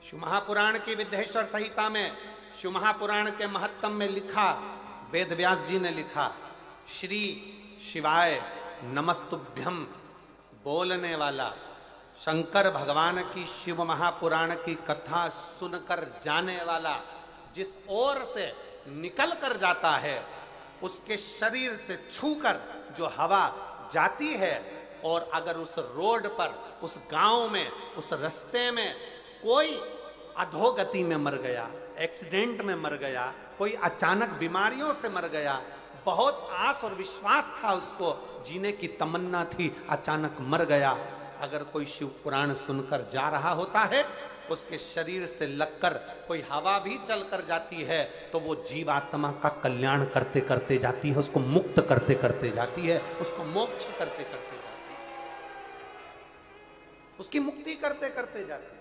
शिव महापुराण की विद्येश्वर संहिता में शिव महापुराण के महत्तम में लिखा, वेद व्यास जी ने लिखा, श्री शिवाय नमस्तुभ्यम बोलने वाला शंकर भगवान की शिव महापुराण की कथा सुनकर जाने वाला जिस ओर से निकल कर जाता है, उसके शरीर से छूकर जो हवा जाती है, और अगर उस रोड पर, उस गांव में, उस रास्ते में कोई अधोगति में मर गया, एक्सीडेंट में मर गया, कोई अचानक बीमारियों से मर गया, बहुत आस और विश्वास था, उसको जीने की तमन्ना थी, अचानक मर गया, अगर कोई शिव पुराण सुनकर जा रहा होता है, उसके शरीर से लगकर कोई हवा भी चलकर जाती है, तो वो जीवात्मा का कल्याण करते करते जाती है, उसको मुक्त करते करते जाती है, उसको मोक्ष करते करते जाती है, उसकी मुक्ति करते करते जाती है।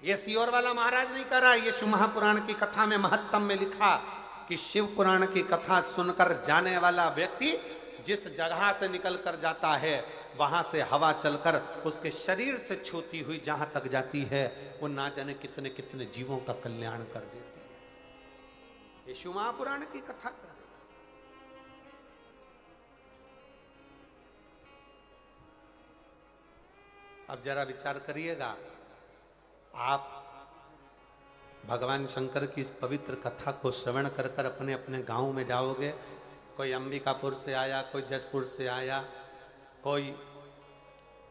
ये सियोर वाला महाराज नहीं कर रहा, ये शिव महापुराण की कथा में महत्तम में लिखा कि शिव पुराण की कथा सुनकर जाने वाला व्यक्ति जिस जगह से निकल कर जाता है, वहां से हवा चलकर उसके शरीर से छूती हुई जहां तक जाती है, वो ना जाने कितने कितने जीवों का कल्याण कर देती है। ये शिव महापुराण की कथा कर। अब जरा विचार करिएगा, आप भगवान शंकर की इस पवित्र कथा को श्रवण कर कर अपने अपने गांव में जाओगे, कोई अंबिकापुर से आया, कोई जसपुर से आया, कोई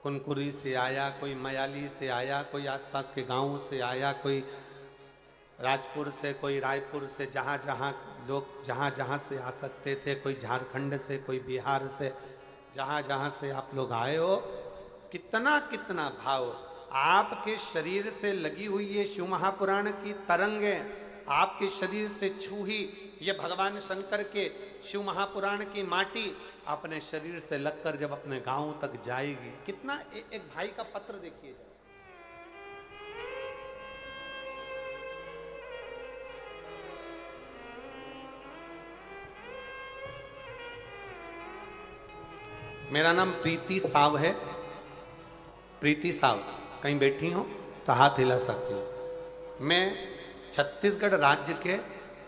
कुनकुरी से आया, कोई मयाली से आया, कोई आसपास के गांवों से आया, कोई राजपुर से, कोई रायपुर से, जहाँ जहाँ लोग जहाँ जहाँ से आ सकते थे, कोई झारखंड से, कोई बिहार से, जहाँ जहाँ से आप लोग आए हो, कितना कितना भाव आपके शरीर से लगी हुई ये शिव महापुराण की तरंगें, आपके शरीर से छूही ये भगवान शंकर के शिव महापुराण की माटी अपने शरीर से लगकर जब अपने गांव तक जाएगी, कितना एक भाई का पत्र देखिए। मेरा नाम प्रीति साव है। प्रीति साव कहीं बैठी हो तो हाथ हिला सकती हूँ। मैं छत्तीसगढ़ राज्य के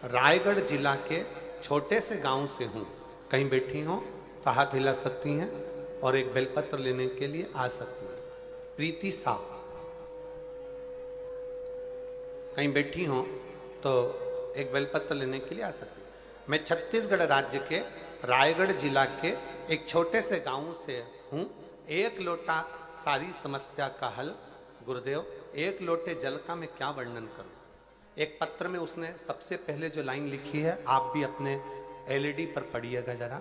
रायगढ़ जिला के छोटे से गांव से हूँ। कहीं बैठी हो तो हाथ हिला सकती हैं और एक बेलपत्र लेने के लिए आ सकती हैं। प्रीति साव कहीं बैठी हो तो एक बेलपत्र लेने के लिए आ सकती हैं। मैं छत्तीसगढ़ राज्य के रायगढ़ जिला के एक छोटे से गांव से हूँ। एक लोटा सारी समस्या का हल गुरुदेव, एक लोटे जल का मैं क्या वर्णन करूं। एक पत्र में उसने सबसे पहले जो लाइन लिखी है, आप भी अपने एलईडी पर पढ़िएगा जरा।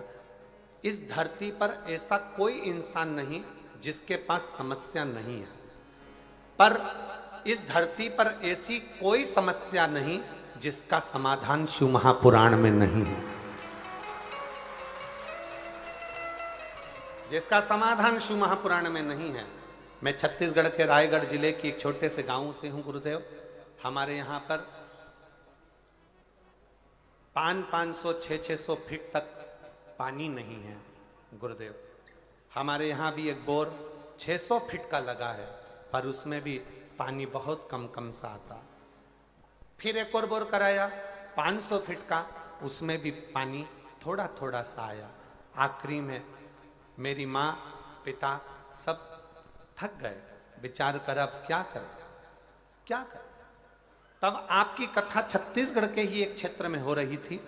इस धरती पर ऐसा कोई इंसान नहीं जिसके पास समस्या नहीं है, पर इस धरती पर ऐसी कोई समस्या नहीं जिसका समाधान शिव महापुराण में नहीं है। जिसका समाधान शिव महापुराण में नहीं है। मैं छत्तीसगढ़ के रायगढ़ जिले के एक छोटे से गांव से हूं गुरुदेव। हमारे यहाँ पर 500 600 फीट तक पानी नहीं है गुरुदेव। हमारे यहाँ भी एक बोर 600 फीट का लगा है, पर उसमें भी पानी बहुत कम कम सा आता। फिर एक और बोर कराया 500 फीट का, उसमें भी पानी थोड़ा थोड़ा सा आया। आखिरी में मेरी माँ पिता सब थक गए, विचार कर अब क्या करें क्या करें। तब आपकी कथा छत्तीसगढ़ के ही एक क्षेत्र में हो रही थी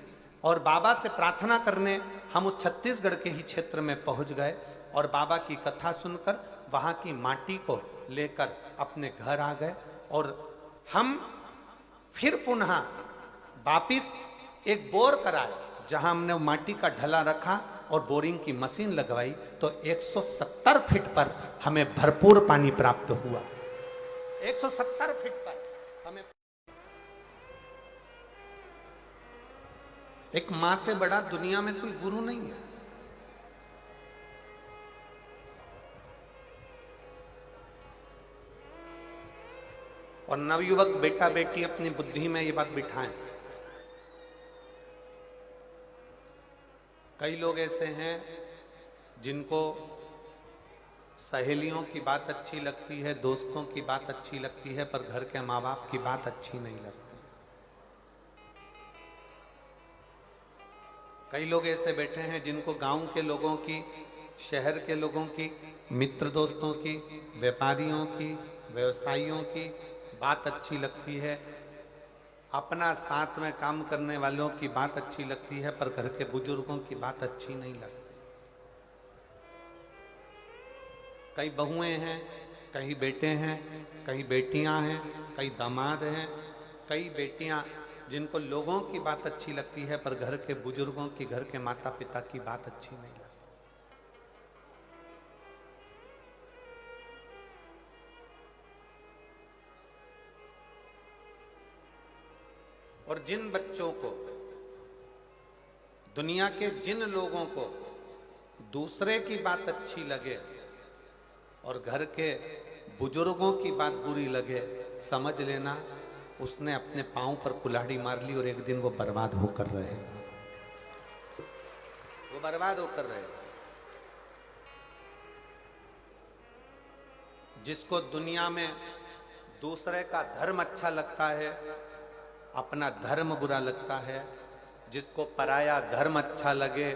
और बाबा से प्रार्थना करने हम उस छत्तीसगढ़ के ही क्षेत्र में पहुंच गए और बाबा की कथा सुनकर वहां की माटी को लेकर अपने घर आ गए। और हम फिर पुनः वापिस एक बोर कराए, जहां हमने माटी का ढला रखा और बोरिंग की मशीन लगवाई, तो 170 फीट पर हमें भरपूर पानी प्राप्त हुआ। 170 फीट पर हमें। एक मां से बड़ा दुनिया में कोई गुरु नहीं है। और नवयुवक बेटा बेटी अपनी बुद्धि में ये बात बिठाएं। कई लोग ऐसे हैं जिनको सहेलियों की बात अच्छी लगती है, दोस्तों की बात अच्छी लगती है, पर घर के माँ बाप की बात अच्छी नहीं लगती। कई लोग ऐसे बैठे हैं जिनको गांव के लोगों की, शहर के लोगों की, मित्र दोस्तों की, व्यापारियों की, व्यवसायियों की बात अच्छी लगती है, अपना साथ में काम करने वालों की बात अच्छी लगती है, पर घर के बुजुर्गों की बात अच्छी नहीं लगती। कई बहुएं हैं, कई बेटे हैं, कई बेटियां हैं, कई दामाद हैं, कई बेटियां जिनको लोगों की बात अच्छी लगती है, पर घर के बुजुर्गों की, घर के माता पिता की बात अच्छी नहीं लगती। और जिन बच्चों को, दुनिया के जिन लोगों को दूसरे की बात अच्छी लगे और घर के बुजुर्गों की बात बुरी लगे, समझ लेना उसने अपने पांव पर कुल्हाड़ी मार ली और एक दिन वो बर्बाद होकर रहे, वो बर्बाद होकर रहे। जिसको दुनिया में दूसरे का धर्म अच्छा लगता है, अपना धर्म बुरा लगता है, जिसको पराया धर्म अच्छा लगे,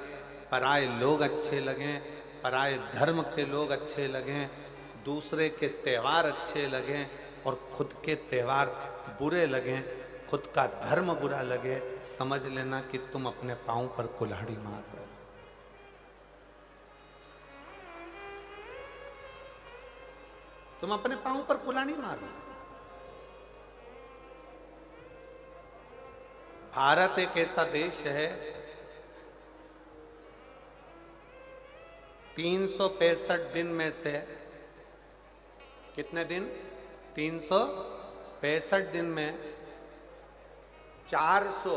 पराये लोग अच्छे लगें, पराये धर्म के लोग अच्छे लगें, दूसरे के त्यौहार अच्छे लगें और खुद के त्यौहार बुरे लगें, खुद का धर्म बुरा लगे, समझ लेना कि तुम अपने पांव पर कुल्हाड़ी मार रहे हो। तुम अपने पांव पर कुल्हाड़ी मार रहे हो। भारत एक ऐसा देश है, 365 दिन में से कितने दिन? 365 दिन में 400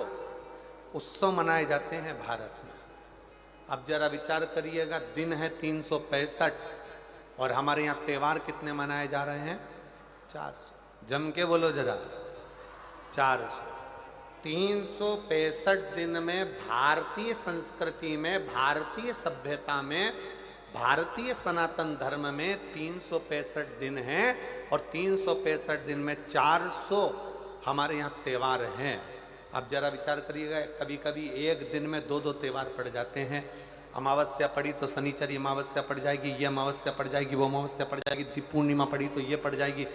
उत्सव मनाए जाते हैं भारत में। अब जरा विचार करिएगा, दिन है 365 और हमारे यहाँ त्योहार कितने मनाए जा रहे हैं? 400। जम के बोलो जरा, 400। 365 दिन में भारतीय संस्कृति में, भारतीय सभ्यता में, भारतीय सनातन धर्म में 365 दिन हैं और 365 दिन में 400 हमारे यहाँ त्योहार हैं। अब जरा विचार करिएगा, कभी कभी एक दिन में 2-2 त्योहार पड़ जाते हैं। अमावस्या पड़ी तो शनिचरी अमावस्या पड़ जाएगी, ये अमावस्या पड़ जाएगी, वो अमावस्या पड़ जाएगी, पूर्णिमा पड़ी तो ये पड़ जाएगी।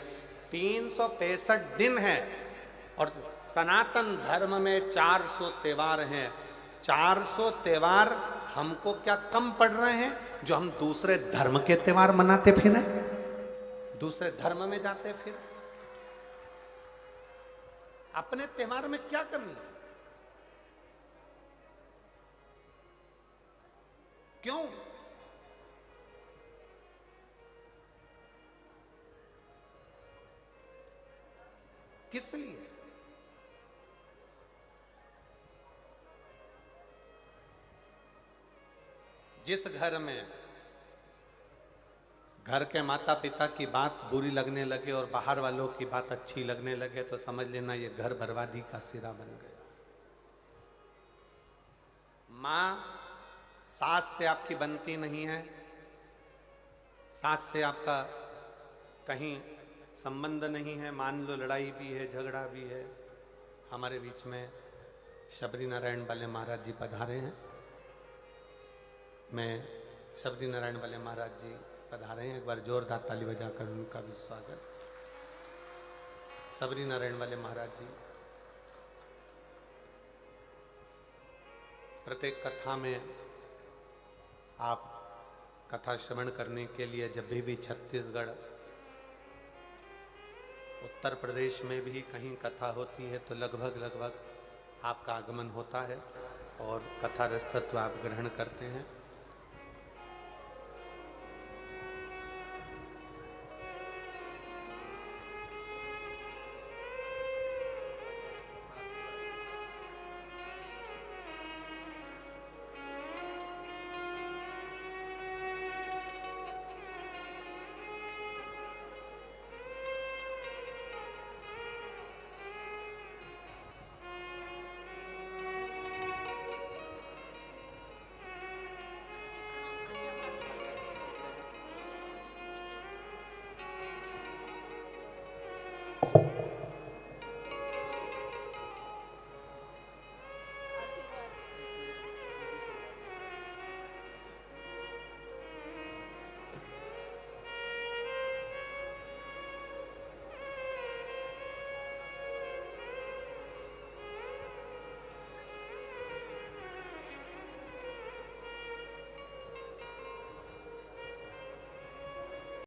365 दिन है और सनातन धर्म में 400 त्योहार हैं। 400 त्योहार हमको क्या कम पड़ रहे हैं जो हम दूसरे धर्म के त्योहार मनाते फिर, दूसरे धर्म में जाते फिर? अपने त्योहार में क्या कमी है? क्यों? किस लिए? जिस घर में घर के माता पिता की बात बुरी लगने लगे और बाहर वालों की बात अच्छी लगने लगे, तो समझ लेना ये घर बर्बादी का सिरा बन गया। मां सास से आपकी बनती नहीं है, सास से आपका कहीं संबंध नहीं है, मान लो लड़ाई भी है, झगड़ा भी है। हमारे बीच में शबरी नारायण वाले महाराज जी पधारे हैं। मैं शबरी नारायण वाले महाराज जी पधारे हैं, एक बार जोरदार ताली बजाकर उनका भी स्वागत। शबरी नारायण वाले महाराज जी प्रत्येक कथा में आप कथा श्रवण करने के लिए जब भी छत्तीसगढ़, उत्तर प्रदेश में भी कहीं कथा होती है तो लगभग आपका आगमन होता है और कथा रसतत्व आप ग्रहण करते हैं।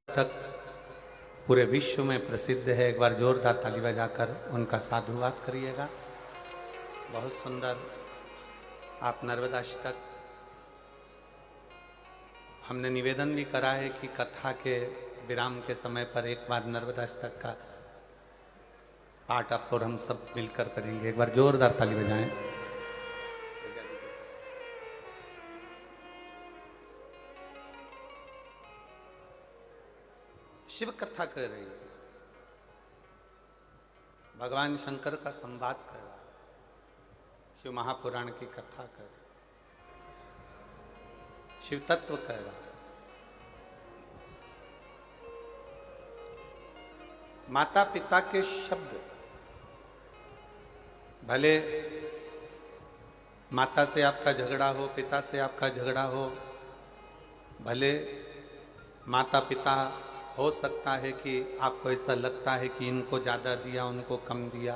तक पूरे विश्व में प्रसिद्ध है। एक बार जोरदार ताली बजाकर उनका साधुवाद करिएगा। बहुत सुंदर आप नर्मदाष्टक, हमने निवेदन भी करा है कि कथा के विराम के समय पर एक बार नर्मदाष्टक का पाठ आप और हम सब मिलकर करेंगे। एक बार जोरदार ताली बजाएं। शिव कथा कर रही है, भगवान शंकर का संवाद कर रहा है, शिव महापुराण की कथा कर रहा है, शिव तत्व कर रहा है। माता पिता के शब्द, भले माता से आपका झगड़ा हो, पिता से आपका झगड़ा हो, भले माता पिता हो सकता है कि आपको ऐसा लगता है कि इनको ज़्यादा दिया उनको कम दिया,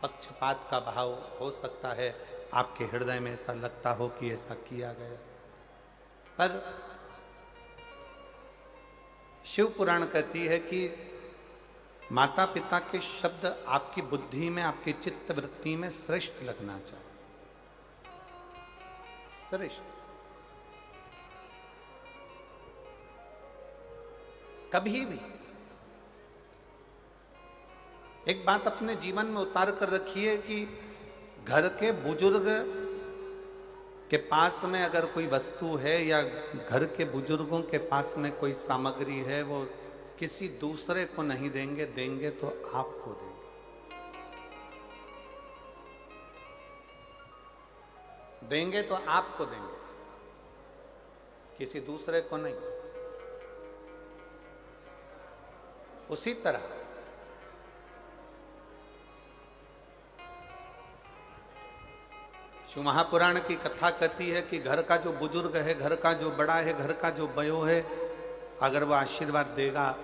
पक्षपात का भाव हो सकता है, आपके हृदय में ऐसा लगता हो कि ऐसा किया गया, पर शिव पुराण कहती है कि माता पिता के शब्द आपकी बुद्धि में, आपकी चित्त वृत्ति में श्रेष्ठ लगना चाहिए, श्रेष्ठ। कभी भी एक बात अपने जीवन में उतार कर रखिए कि घर के बुजुर्ग के पास में अगर कोई वस्तु है या घर के बुजुर्गों के पास में कोई सामग्री है, वो किसी दूसरे को नहीं देंगे, देंगे तो आपको देंगे। देंगे तो आपको देंगे, किसी दूसरे को नहीं। उसी तरह शिव महापुराण की कथा कहती है कि घर का जो बुजुर्ग है, घर का जो बड़ा है, घर का जो बयो है, अगर वो आशीर्वाद देगा,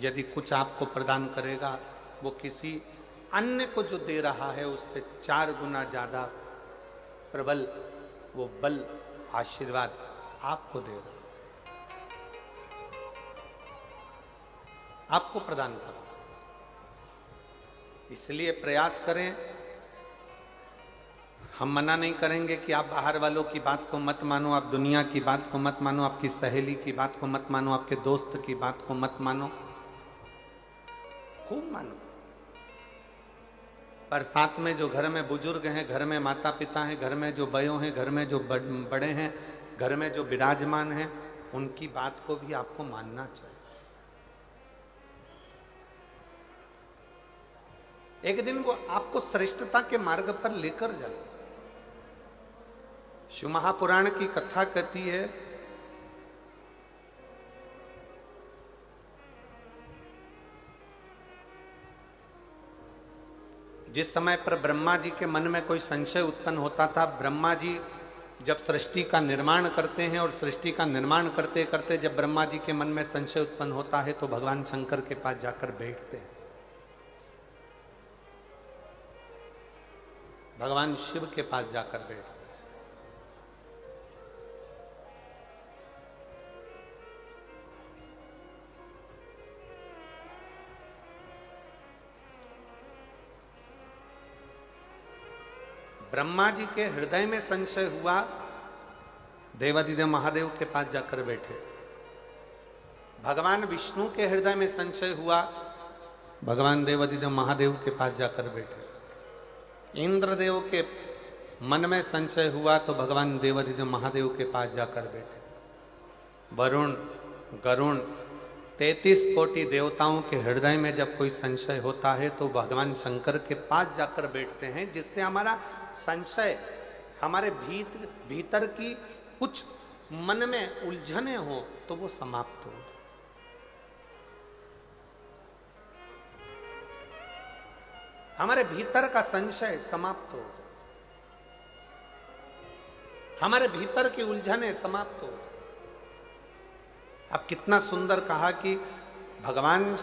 यदि कुछ आपको प्रदान करेगा, वो किसी अन्य को जो दे रहा है उससे 4 गुना ज्यादा प्रबल वो बल आशीर्वाद आपको दे रहा है, आपको प्रदान करो। इसलिए प्रयास करें। हम मना नहीं करेंगे कि आप बाहर वालों की बात को मत मानो, आप दुनिया की बात को मत मानो, आपकी सहेली की बात को मत मानो, आपके दोस्त की बात को मत मानो, खूब मानो, पर साथ में जो घर में बुजुर्ग हैं, घर में माता पिता हैं, घर में जो बयों हैं, घर में जो बड़े हैं, घर में जो विराजमान हैं, उनकी बात को भी आपको मानना चाहिए। एक दिन वो आपको श्रेष्ठता के मार्ग पर लेकर जाए। शिव महापुराण की कथा कहती है जिस समय पर ब्रह्मा जी के मन में कोई संशय उत्पन्न होता था, ब्रह्मा जी जब सृष्टि का निर्माण करते हैं और सृष्टि का निर्माण करते करते जब ब्रह्मा जी के मन में संशय उत्पन्न होता है तो भगवान शंकर के पास जाकर बैठते हैं, भगवान शिव के पास जाकर बैठते हैं। ब्रह्मा जी के हृदय में संशय हुआ, देवादिदेव महादेव के पास जाकर बैठे। भगवान विष्णु के हृदय में संशय हुआ, भगवान देवादिदेव महादेव के पास जाकर बैठे। इंद्रदेव के मन में संशय हुआ तो भगवान देवादिदेव महादेव के पास जाकर बैठे। वरुण, गरुण, 33 कोटि देवताओं के हृदय में जब कोई संशय होता है तो भगवान शंकर के पास जाकर बैठते हैं, जिससे हमारा संशय, हमारे भीतर की कुछ मन में उलझने हो तो वो समाप्त हो। हमारे भीतर का संशय समाप्त हो, हमारे भीतर की उलझने समाप्त हो। अब कितना सुंदर कहा कि भगवान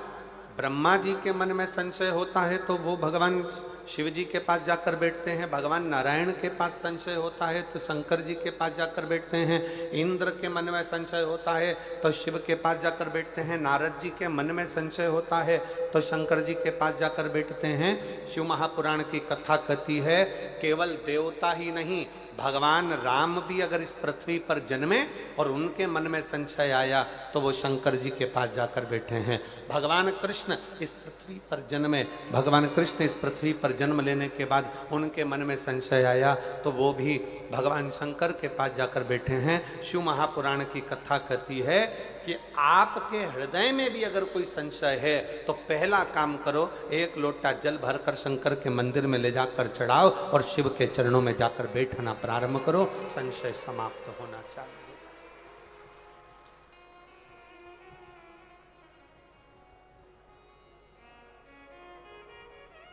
ब्रह्मा जी के मन में संशय होता है तो वो भगवान शिव जी के पास जाकर बैठते हैं, भगवान नारायण के पास संशय होता है तो शंकर जी के पास जाकर बैठते हैं, इंद्र के मन में संशय होता है तो शिव के पास जाकर बैठते हैं, नारद जी के मन में संशय होता है तो शंकर जी के पास जाकर बैठते हैं। शिव महापुराण की कथा कहती है केवल देवता ही नहीं, भगवान राम भी अगर इस पृथ्वी पर जन्मे और उनके मन में संशय आया तो वो शंकर जी के पास जाकर बैठे हैं। भगवान कृष्ण इस पृथ्वी पर जन्मे, भगवान कृष्ण इस पृथ्वी पर जन्म लेने के बाद उनके मन में संशय आया तो वो भी भगवान शंकर के पास जाकर बैठे हैं। शिव महापुराण की कथा कहती है कि आपके हृदय में भी अगर कोई संशय है तो पहला काम करो, एक लोटा जल भरकर शंकर के मंदिर में ले जाकर चढ़ाओ और शिव के चरणों में जाकर बैठना प्रारंभ करो, संशय समाप्त होना चाहिए।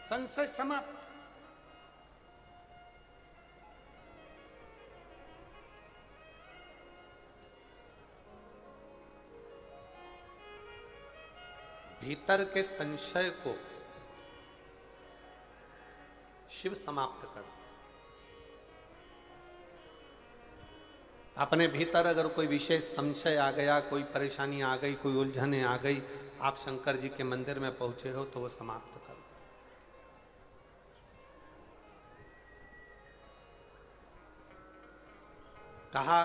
संशय समाप्त। भीतर के संशय को शिव समाप्त कर। अपने भीतर अगर कोई विशेष संशय आ गया, कोई परेशानी आ गई, कोई उलझने आ गई, आप शंकर जी के मंदिर में पहुंचे हो तो वो समाप्त कर। कहा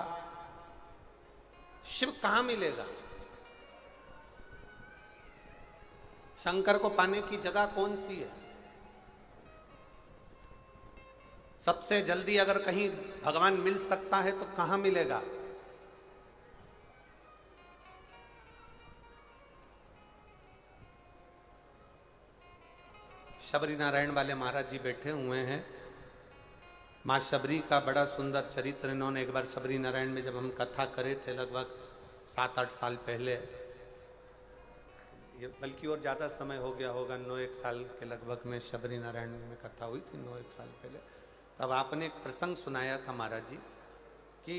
शिव कहां मिलेगा, शंकर को पाने की जगह कौन सी है? सबसे जल्दी अगर कहीं भगवान मिल सकता है तो कहां मिलेगा? शबरी नारायण वाले महाराज जी बैठे हुए हैं। मां शबरी का बड़ा सुंदर चरित्र इन्होंने, एक बार शबरी नारायण में जब हम कथा करे थे लगभग 7-8 साल पहले, बल्कि और ज्यादा समय हो गया होगा, 9-1 साल के लगभग में शबरी नारायण में कथा हुई थी, 9-1 साल पहले। तब आपने एक प्रसंग सुनाया था महाराज जी कि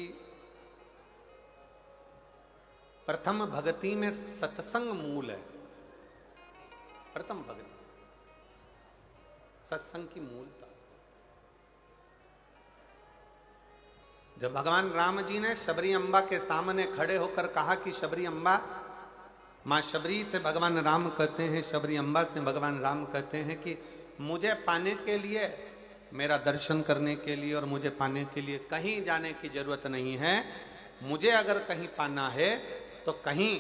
प्रथम भक्ति में सत्संग मूल है। प्रथम भक्ति सत्संग की मूलता। जब भगवान राम जी ने शबरी अम्बा के सामने खड़े होकर कहा कि शबरी अम्बा, मां शबरी से भगवान राम कहते हैं, शबरी अम्बा से भगवान राम कहते हैं कि मुझे पाने के लिए, मेरा दर्शन करने के लिए और मुझे पाने के लिए कहीं जाने की जरूरत नहीं है। मुझे अगर कहीं पाना है तो कहीं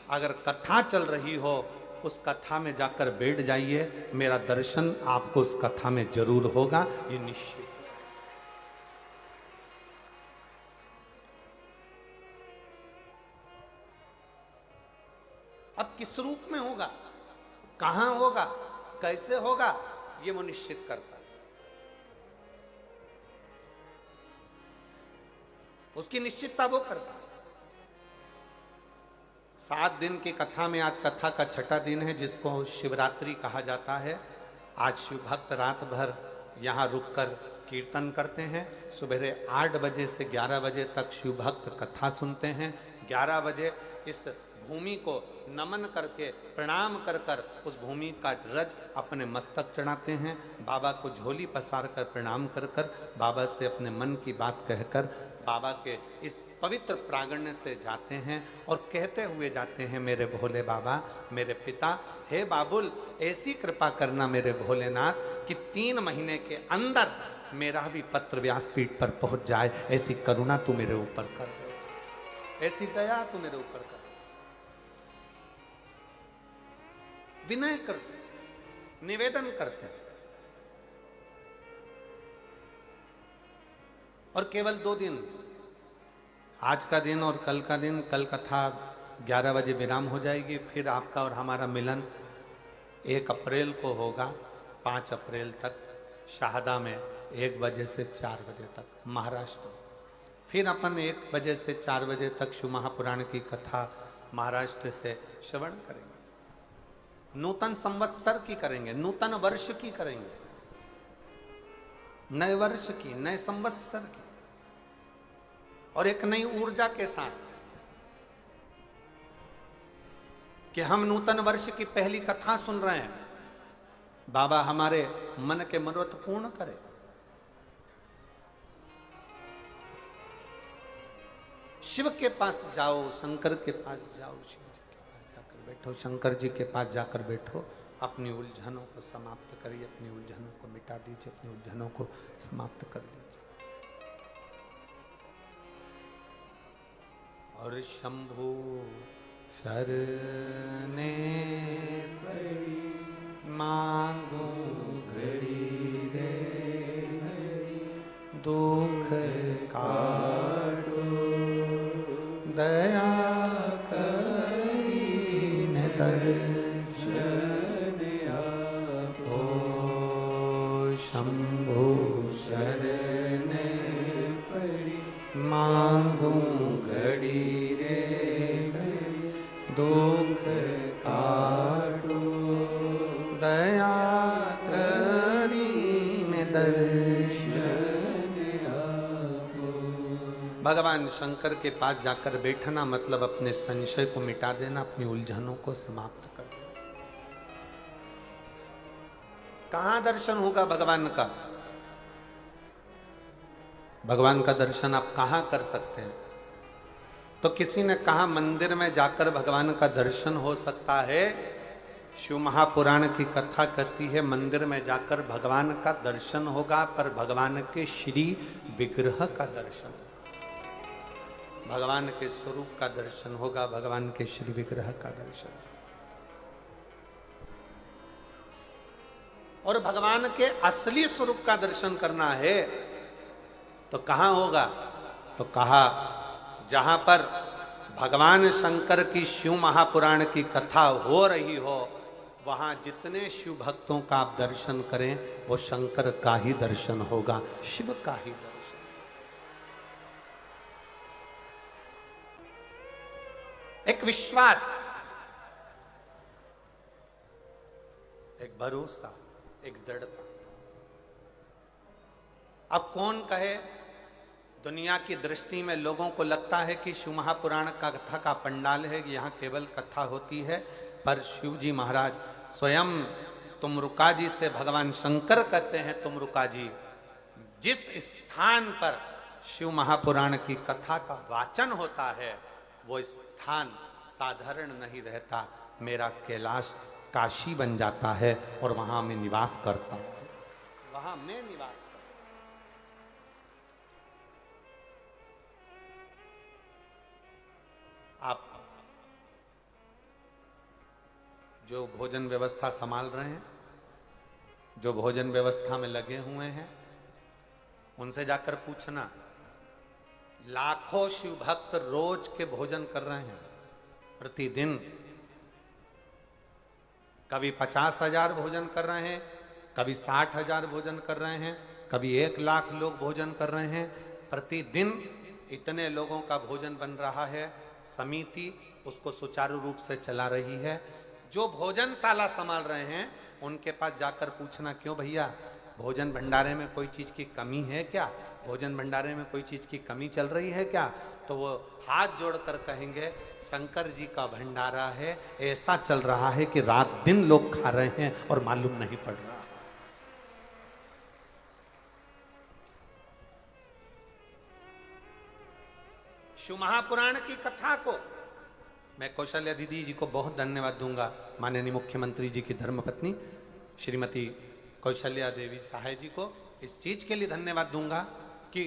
अगर कथा चल रही हो उस कथा में जाकर बैठ जाइए, मेरा दर्शन आपको उस कथा में जरूर होगा, ये निश्चित। अब किस रूप में होगा, कहां होगा, कैसे होगा, ये वो निश्चित करता है। उसकी निश्चितता वो करता है। 7 दिन की कथा में आज कथा का 6ठा दिन है जिसको शिवरात्रि कहा जाता है। आज शिव भक्त रात भर यहाँ रुककर कीर्तन करते हैं। सुबह 8 बजे से 11 बजे तक शिव भक्त कथा सुनते हैं। 11 बजे इस भूमि को नमन करके, प्रणाम कर कर उस भूमि का रज अपने मस्तक चढ़ाते हैं। बाबा को झोली पसार कर प्रणाम कर कर, बाबा से अपने मन की बात कहकर बाबा के इस पवित्र प्रांगण से जाते हैं और कहते हुए जाते हैं, मेरे भोले बाबा, मेरे पिता, हे बाबुल, ऐसी कृपा करना मेरे भोलेनाथ कि 3 महीने के अंदर मेरा भी पत्र व्यासपीठ पर पहुंच जाए। ऐसी करुणा तू मेरे ऊपर कर दे, ऐसी दया तू मेरे ऊपर कर। विनय करते, निवेदन करते हैं। और केवल 2 दिन, आज का दिन और कल का दिन, कल कथा 11 बजे विराम हो जाएगी। फिर आपका और हमारा मिलन 1 अप्रैल को होगा, 5 अप्रैल तक शाहदा में 1 बजे से 4 बजे तक महाराष्ट्र। फिर अपन 1 बजे से 4 बजे तक शिव महापुराण की कथा महाराष्ट्र से श्रवण करेंगे। नूतन संवत्सर की करेंगे, नूतन वर्ष की करेंगे। नए वर्ष की, नए संवत्सर की, और एक नई ऊर्जा के साथ कि हम नूतन वर्ष की पहली कथा सुन रहे हैं। बाबा हमारे मन के मनोरथ पूर्ण करे। शिव के पास जाओ, शंकर के पास जाओ, शिव जी के पास जाकर बैठो, शंकर जी के पास जाकर बैठो, अपनी उलझनों को समाप्त करिए, अपनी उलझनों को मिटा दीजिए, अपनी उलझनों को समाप्त कर दीजिए। और शंभु शरणे पड़ी मांगो घड़ी रे, दुख काटो दया करीन दर्शन आपो। शंभु शरणे पड़ी मांगो घड़ी रे, दुख काटो दया करीन दर्शन आपो। भगवान शंकर के पास जाकर बैठना मतलब अपने संशय को मिटा देना, अपनी उलझनों को समाप्त कर देना। कहां दर्शन होगा भगवान का? भगवान का दर्शन आप कहां कर सकते हैं? तो किसी ने कहा मंदिर में जाकर भगवान का दर्शन हो सकता है। शिव महापुराण की कथा कहती है मंदिर में जाकर भगवान का दर्शन होगा, पर भगवान के श्री विग्रह का दर्शन होगा, भगवान के स्वरूप का दर्शन होगा, भगवान के श्री विग्रह का दर्शन। और भगवान के असली स्वरूप का दर्शन करना है तो कहां होगा? तो कहा जहां पर भगवान शंकर की शिव महापुराण की कथा हो रही हो, वहां जितने शिव भक्तों का आप दर्शन करें वो शंकर का ही दर्शन होगा, शिव का ही दर्शन। एक विश्वास, एक भरोसा, एक दृढ़ता। अब कौन कहे, दुनिया की दृष्टि में लोगों को लगता है कि शिव महापुराण का कथा का पंडाल है, यहाँ केवल कथा होती है, पर शिव जी महाराज स्वयं तुमरुका जी से भगवान शंकर कहते हैं, तुमरुका जी जिस स्थान पर शिव महापुराण की कथा का वाचन होता है वो स्थान साधारण नहीं रहता, मेरा कैलाश काशी बन जाता है और वहां मैं निवास करता हूं, वहां मैं निवास। आप जो भोजन व्यवस्था संभाल रहे हैं, जो भोजन व्यवस्था में लगे हुए हैं, उनसे जाकर पूछना, लाखों शिव भक्त रोज के भोजन कर रहे हैं प्रतिदिन। कभी 50,000 भोजन कर रहे हैं, कभी 60,000 भोजन कर रहे हैं, कभी 1,00,000 लोग भोजन कर रहे हैं प्रतिदिन। इतने लोगों का भोजन बन रहा है, समिति उसको सुचारू रूप से चला रही है। जो भोजनशाला संभाल रहे हैं उनके पास जाकर पूछना, क्यों भैया भोजन भंडारे में कोई चीज की कमी है क्या? भोजन भंडारे में कोई चीज की कमी चल रही है क्या? तो वो हाथ जोड़कर कहेंगे, शंकर जी का भंडारा है, ऐसा चल रहा है कि रात दिन लोग खा रहे हैं और मालूम नहीं पड़ रहा। शिव महापुराण की कथा को मैं कौशल्या दीदी जी को बहुत धन्यवाद दूंगा, माननीय मुख्यमंत्री जी की धर्मपत्नी श्रीमती कौशल्या देवी सहाय जी को इस चीज के लिए धन्यवाद दूंगा कि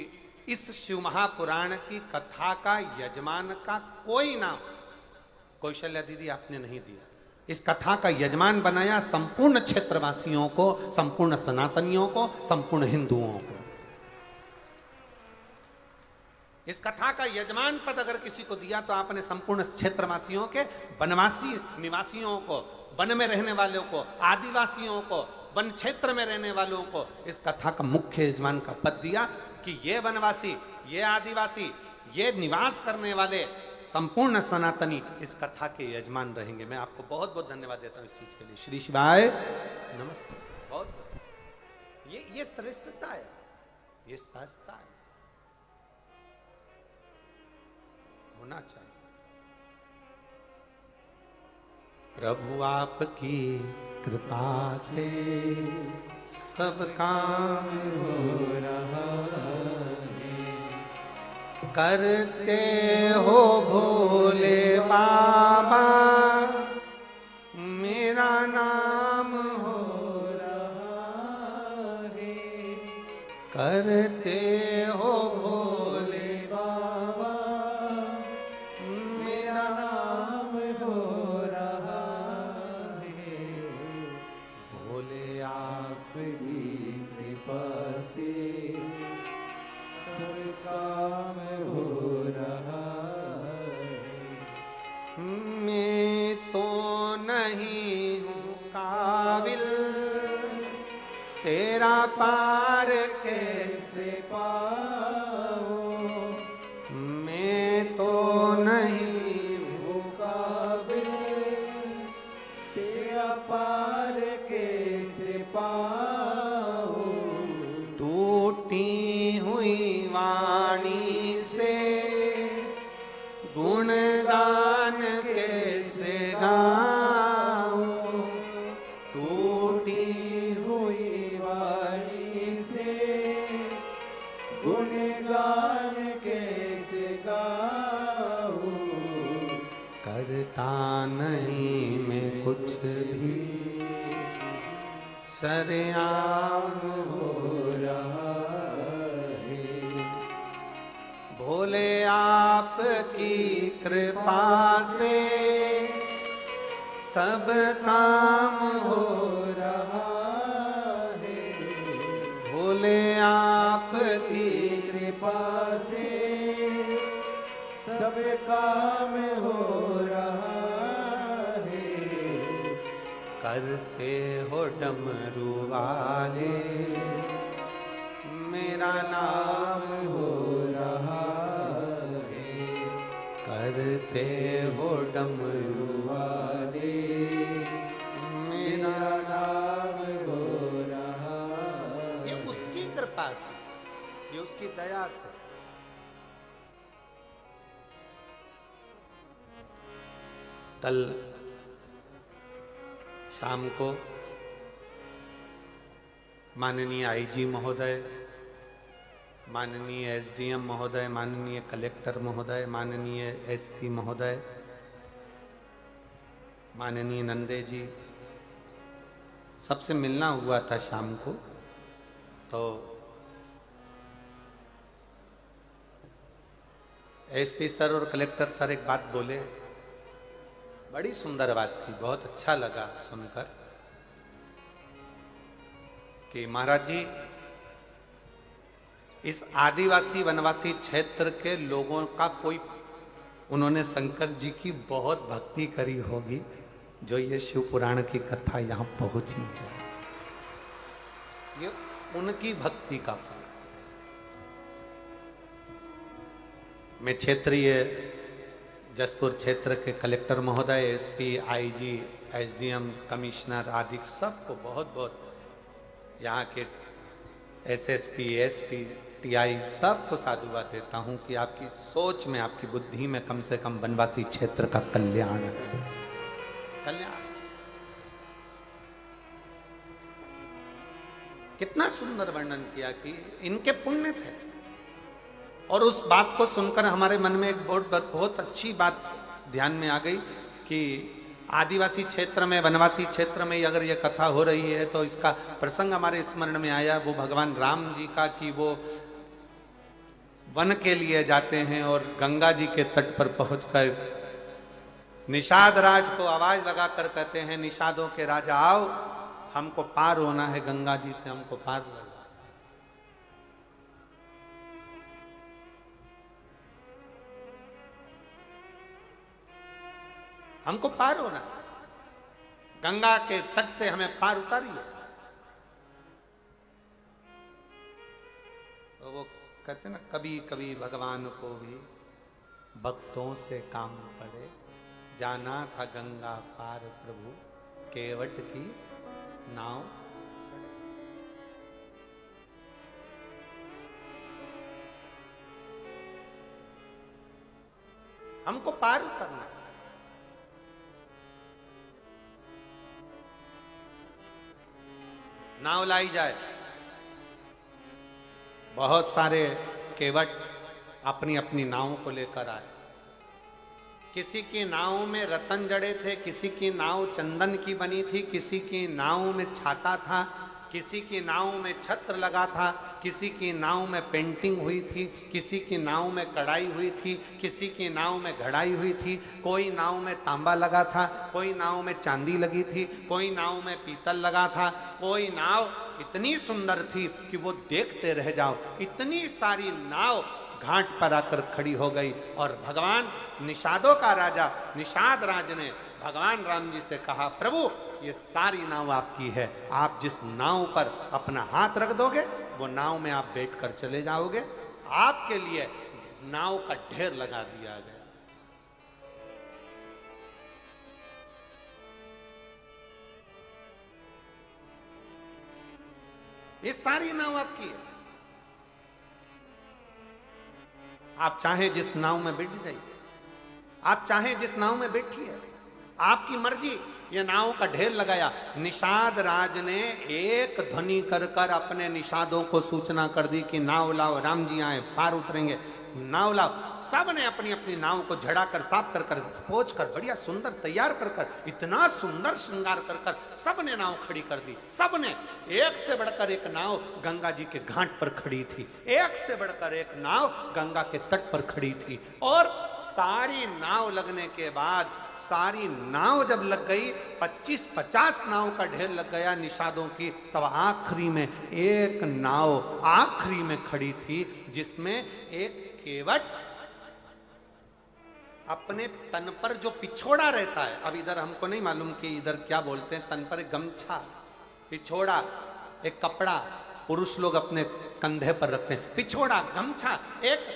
इस शिव महापुराण की कथा का यजमान का कोई नाम कौशल्या दीदी आपने नहीं दिया। इस कथा का यजमान बनाया संपूर्ण क्षेत्रवासियों को, संपूर्ण सनातनियों को, संपूर्ण हिंदुओं को। इस कथा का यजमान पद अगर किसी को दिया तो आपने संपूर्ण क्षेत्रवासियों के, वनवासी निवासियों को, वन में रहने वालों को, आदिवासियों को, वन क्षेत्र में रहने वालों को इस कथा का मुख्य यजमान का पद दिया कि ये वनवासी, ये आदिवासी, ये निवास करने वाले संपूर्ण सनातनी इस कथा के यजमान रहेंगे। मैं आपको बहुत बहुत धन्यवाद देता हूँ इस चीज के लिए। श्री शिवाय नमस्ते। बहुत ये श्रेष्ठता है। ये सहजता है, होना चाहिए। प्रभु आपकी कृपा से सब काम हो रहा है, करते हो भोले बाबा मेरा नाम हो रहा है, करते हो भोले बाबा मेरा नाम हो रहा है, भोले आपकी कृपा से सब काम हो रहा है। मैं तो नहीं हूँ काबिल, तेरा पार कैसे पाऊं, मैं तो नहीं हूँ काबिल, तेरा पार कैसे पाऊं, टूटी हुई वाणी से गुणगान कैसे गाऊं, टूटी हुई वाणी से गुणगान कैसे गाऊं, करता नहीं मैं कुछ भी, सरेआम हो रहा है, भोले आपकी कृपा से सब काम हो रहा है, भोले आपकी कृपा से सब काम हो रहा है, करते हो डमरू वाले मेरा नाम हो रहा है, करते हो डमरू वाले मेरा नाम हो रहा है। ये उसकी कृपा से, ये उसकी दया से। कल शाम को माननीय आईजी महोदय, माननीय एसडीएम महोदय, माननीय कलेक्टर महोदय, माननीय एसपी महोदय, माननीय नंदे जी, सबसे मिलना हुआ था शाम को। तो एसपी सर और कलेक्टर सर एक बात बोले, बड़ी सुंदर बात थी, बहुत अच्छा लगा सुनकर कि महाराज जी इस आदिवासी वनवासी क्षेत्र के लोगों का कोई, उन्होंने शंकर जी की बहुत भक्ति करी होगी जो ये शिव पुराण की कथा यहाँ पहुंची है, ये उनकी भक्ति का। मैं क्षेत्रीय जसपुर क्षेत्र के कलेक्टर महोदय, एसपी, आईजी, एसडीएम, कमिश्नर आदि सबको बहुत बहुत, यहाँ के एसएसपी, एसपी, टीआई सबको साधुवाद देता हूँ कि आपकी सोच में, आपकी बुद्धि में कम से कम वनवासी क्षेत्र का कल्याण है, कल्याण। कितना सुंदर वर्णन किया कि इनके पुण्य थे, और उस बात को सुनकर हमारे मन में एक बहुत अच्छी बात ध्यान में आ गई कि आदिवासी क्षेत्र में, वनवासी क्षेत्र में अगर ये कथा हो रही है तो इसका प्रसंग हमारे स्मरण में आया वो भगवान राम जी का, कि वो वन के लिए जाते हैं और गंगा जी के तट पर पहुंचकर निषाद राज को आवाज लगाकर कहते हैं, निषादों के राजा आओ, हमको पार होना है, गंगा जी से हमको पार लगा, हमको पार होना, गंगा के तट से हमें पार उतारिए। तो वो कहते ना, कभी कभी भगवान को भी भक्तों से काम पड़े, जाना था गंगा पार प्रभु, केवट की नाव हमको पार उतरना है। नाव लाई जाए, बहुत सारे केवट अपनी अपनी नाव को लेकर आए। किसी की नाव में रतन जड़े थे, किसी की नाव चंदन की बनी थी, किसी की नाव में छाता था, किसी की नाव में छत्र लगा था, किसी की नाव में पेंटिंग हुई थी, किसी की नाव में कढ़ाई हुई थी, किसी की नाव में घड़ाई हुई थी, कोई नाव में तांबा लगा था, कोई नाव में चांदी लगी थी, कोई नाव में पीतल लगा था, कोई नाव इतनी सुंदर थी कि वो देखते रह जाओ। इतनी सारी नाव घाट पर आकर खड़ी हो गई और भगवान निषादों का राजा निषाद राज ने भगवान राम जी से कहा, प्रभु ये सारी नाव आपकी है, आप जिस नाव पर अपना हाथ रख दोगे वो नाव में आप बैठकर चले जाओगे। आपके लिए नाव का ढेर लगा दिया गया। ये सारी नाव आपकी है, आप चाहे जिस नाव में बैठ जाइए, आप चाहे जिस नाव में बैठिए, आपकी मर्जी। ये नाव का ढेर लगाया। निषाद राज ने एक ध्वनि कर कर अपने निषादों को सूचना कर दी कि नाव लाओ, राम जी आए, पार उतरेंगे, नाव लाओ। सब ने अपनी अपनी नाव को झड़ा कर, साफ कर कर, पोंछ कर, बढ़िया सुंदर तैयार कर कर, इतना सुंदर श्रृंगार कर कर सब ने नाव खड़ी कर दी। सब ने, एक से बढ़कर एक नाव गंगा जी के घाट पर खड़ी थी, एक से बढ़कर एक नाव गंगा के तट पर खड़ी थी। और सारी नाव लगने के बाद, सारी नाव जब लग गई, 25-50 नाव का ढेर लग गया निषादों की, तब आखिरी में एक नाव आखिरी में खड़ी थी जिसमें एक केवट अपने तन पर जो पिछोड़ा रहता है, अब इधर हमको नहीं मालूम कि इधर क्या बोलते हैं, तन पर एक गमछा, पिछोड़ा, एक कपड़ा पुरुष लोग अपने कंधे पर रखते हैं, पिछोड़ा, गमछा। एक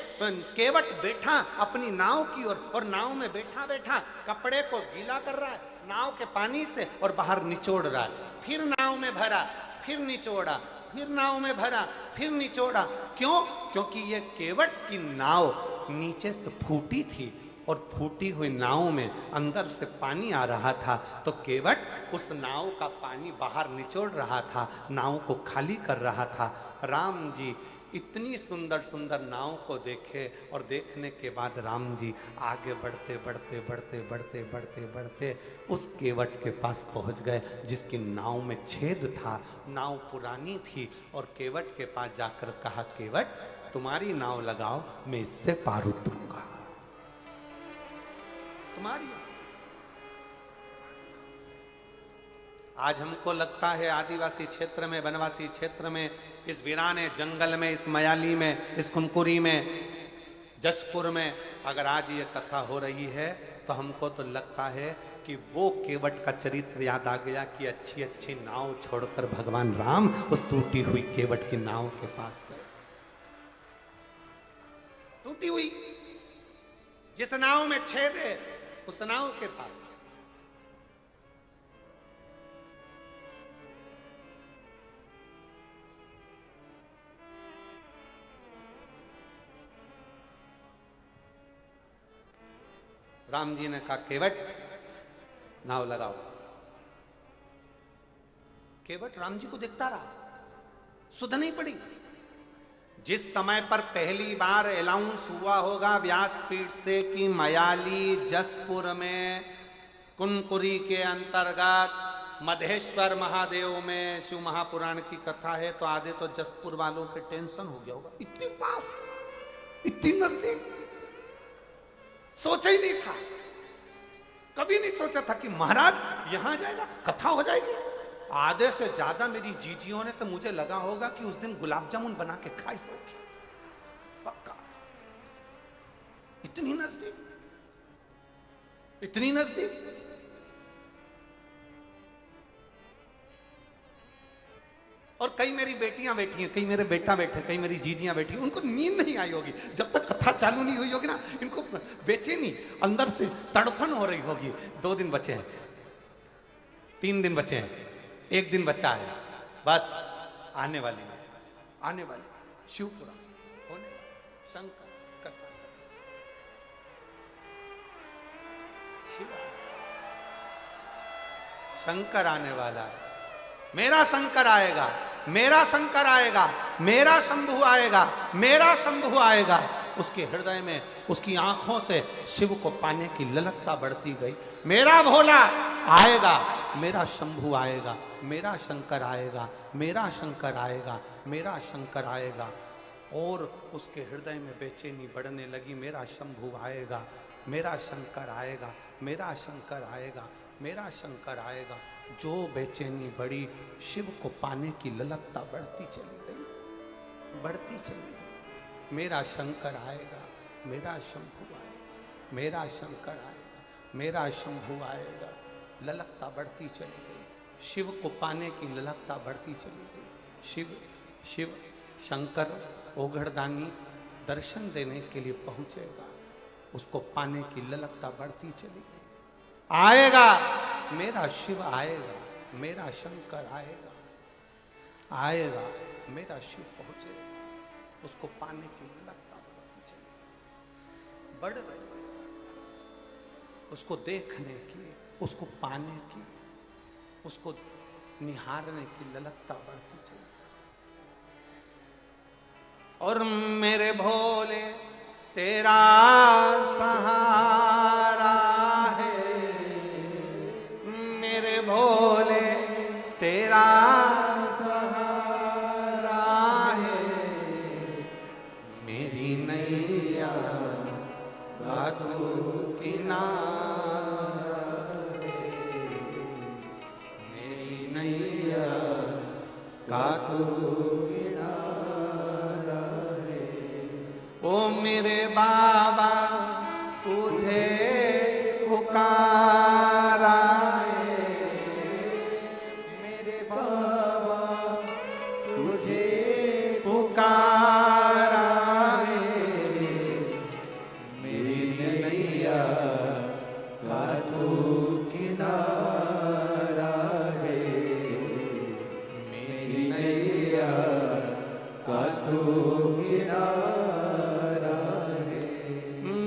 केवट बैठा अपनी नाव की ओर और नाव में बैठा बैठा कपड़े को गीला कर रहा है नाव के पानी से और बाहर निचोड़ रहा है। फिर नाव में भरा, फिर निचोड़ा, फिर नाव में भरा, फिर निचोड़ा। क्यों? क्योंकि ये केवट की नाव नीचे से फूटी थी और फूटी हुई नाव में अंदर से पानी आ रहा था, तो केवट उस नाव का पानी बाहर निचोड़ रहा था, नाव को खाली कर रहा था। राम जी इतनी सुंदर सुंदर नाव को देखे और देखने के बाद राम जी आगे बढ़ते बढ़ते बढ़ते बढ़ते बढ़ते बढ़ते उस केवट के पास पहुंच गए जिसकी नाव में छेद था। नाव पुरानी थी और केवट के पास जाकर कहा, केवट तुम्हारी नाव लगाओ, मैं इससे पार उतरूंगा। तुम्हारी आज हमको लगता है आदिवासी क्षेत्र में, वनवासी क्षेत्र में, इस वीराने जंगल में, इस मयाली में, इस कुनकुरी में, जसपुर में अगर आज ये कथा हो रही है तो हमको तो लगता है कि वो केवट का चरित्र याद आ गया कि अच्छी अच्छी नाव छोड़कर भगवान राम उस टूटी हुई केवट की नाव के पास गए। टूटी हुई जिस नाव में छेद है उस नाव के पास। राम जी ने कहा, केवट नाव लगाओ। केवट राम जी को देखता रहा, सुध नहीं पड़ी। जिस समय पर पहली बार अनाउंस हुआ होगा व्यासपीठ से कि मयाली जसपुर में कुनकुरी के अंतर्गत मधेश्वर महादेव में शिव महापुराण की कथा है, तो आधे तो जसपुर वालों के टेंशन हो गया होगा, इतनी पास, इतनी नजदीक। सोचा ही नहीं था, कभी नहीं सोचा था कि महाराज यहां जाएगा, कथा हो जाएगी। आधे से ज्यादा मेरी जीजियों ने तो मुझे लगा होगा कि उस दिन गुलाब जामुन बना के खाई होगी, पक्का। इतनी नजदीक, इतनी नजदीक। और कई मेरी बेटियां बैठी हैं, कई मेरे बेटा बैठे, कई मेरी जीजियां बैठी, उनको नींद नहीं आई होगी जब तक कथा चालू नहीं हुई होगी ना, इनको बेचैनी अंदर से तड़फन हो रही होगी। 2 दिन बचे हैं, 3 दिन बचे हैं, 1 दिन बचा है, बस आने वाली है, आने वाली शिवपुराण होने, शंकर कथा। शिव शंकर आने वाला है। मेरा शंकर आएगा, मेरा शंकर आएगा, मेरा शंभु आएगा, मेरा शंभु आएगा। उसके हृदय में, उसकी आंखों से शिव को पाने की ललकता बढ़ती गई। मेरा भोला आएगा, मेरा शंभु आएगा, मेरा शंकर आएगा, मेरा शंकर आएगा, मेरा शंकर आएगा। और उसके हृदय में बेचैनी बढ़ने लगी। मेरा शंभु आएगा, मेरा शंकर आएगा, मेरा शंकर आएगा, मेरा शंकर आएगा। जो बेचैनी बढ़ी, शिव को पाने की ललकता बढ़ती चली गई, बढ़ती चली गई। मेरा शंकर आएगा, मेरा शंभु आएगा, मेरा शंकर आएगा, मेरा शंभु आएगा। ललकता बढ़ती चली गई, शिव को पाने की ललकता बढ़ती चली गई। शिव शिव शंकर ओघड़दानी दर्शन देने के लिए पहुंचेगा, उसको पाने की ललकता बढ़ती चली गई। आएगा, मेरा शिव आएगा, मेरा शंकर आएगा, आएगा, मेरा शिव पहुंचेगा, उसको पाने की ललकता बढ़ती चली, बढ़ गई। उसको देखने की, उसको पाने की, उसको निहारने की ललकता बढ़ती चली। और मेरे भोले तेरा सहारा है, मेरे भोले तेरा सहारा है, मेरी नैया का तू किनारा है, मेरी नैया का तू ओ मेरे बाबा तुझे पुकारा है, मेरे बाबा तुझे पुकारा है, मेरी नैया का तू किनारा है, मेरी नैया का तू किनारा।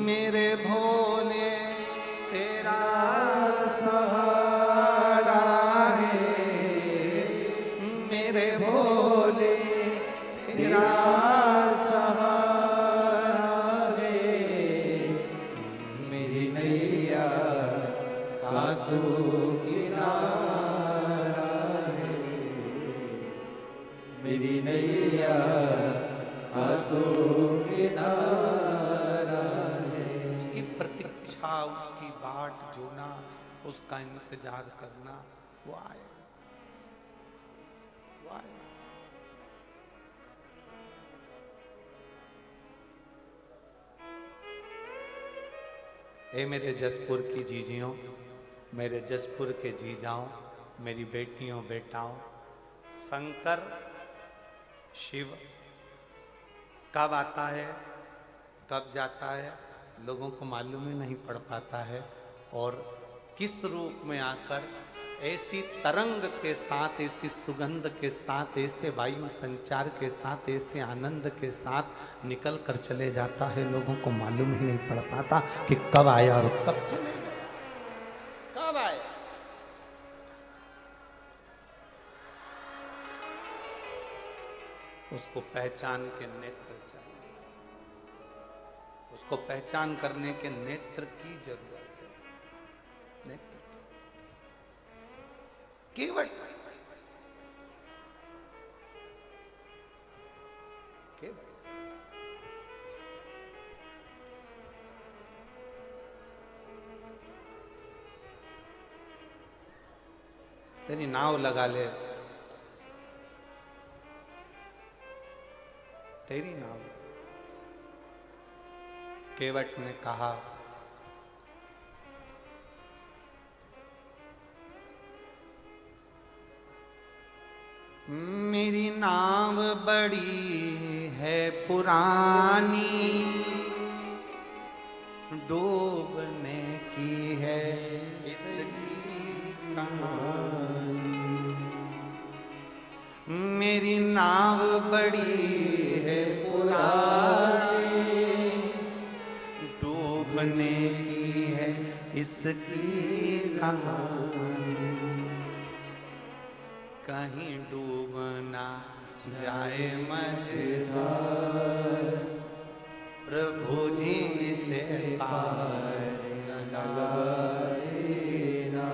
मेरे भोले तेरा सहारा है, मेरे भोले तेरा सहारा है, मेरी नैया का तू किनारा है, मेरी नैया का तू किनारा। प्रतीक्षा, उसकी बाट जोना, उसका इंतजार करना, वो आए, वो आए। ए मेरे जसपुर की जीजियों, मेरे जसपुर के जीजाओं, मेरी बेटियों बेटाओं, शंकर शिव कब आता है, कब जाता है, लोगों को मालूम ही नहीं पड़ पाता है। और किस रूप में आकर ऐसी तरंग के साथ, ऐसी सुगंध के साथ, ऐसे वायु संचार के साथ, ऐसे आनंद के साथ निकल कर चले जाता है, लोगों को मालूम ही नहीं पड़ पाता कि कब आया और कब चले गया, कब आया। उसको पहचान के नेत्र चाहिए, उसको पहचान करने के नेत्र की जरूरत है, नेत्र केवट, केवट। तेरी नाव लगा ले, तेरी नाव। केवट ने कहा, मेरी नाव बड़ी है पुरानी, डूबने की है इसकी कहानी, मेरी नाव बड़ी है पुरानी, डूबने की है इसकी कहानी, कहीं डूब ना जाए मझधार, प्रभु जी से पार लगाए ना,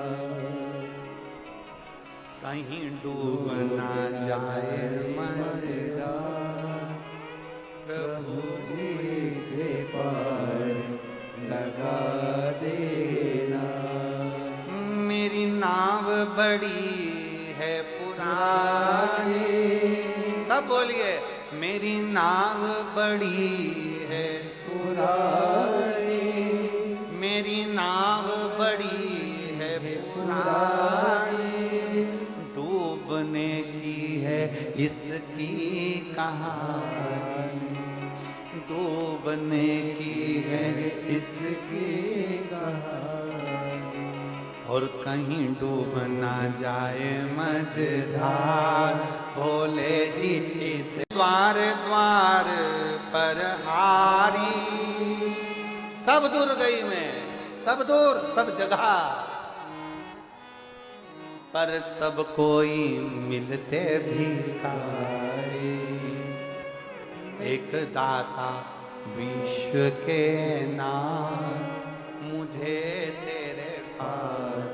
कहीं डूब ना जाए मझधार, प्रभु जी से पार लगा देना। मेरी नाव बड़ी है पुरानी, सब बोलिए, मेरी नाव बड़ी है पुरानी, मेरी नाव बड़ी है पुरानी, डूबने की है इसकी कहानी, डूबने की है इसकी कहानी, और कहीं डूब ना जाए मझधार, भोले जी इस द्वार द्वार पर हारी, सब दूर गई मैं, सब दूर सब जगह, पर सब कोई मिलते भिखारी, एक दाता विश्व के नाम, मुझे तेरे पास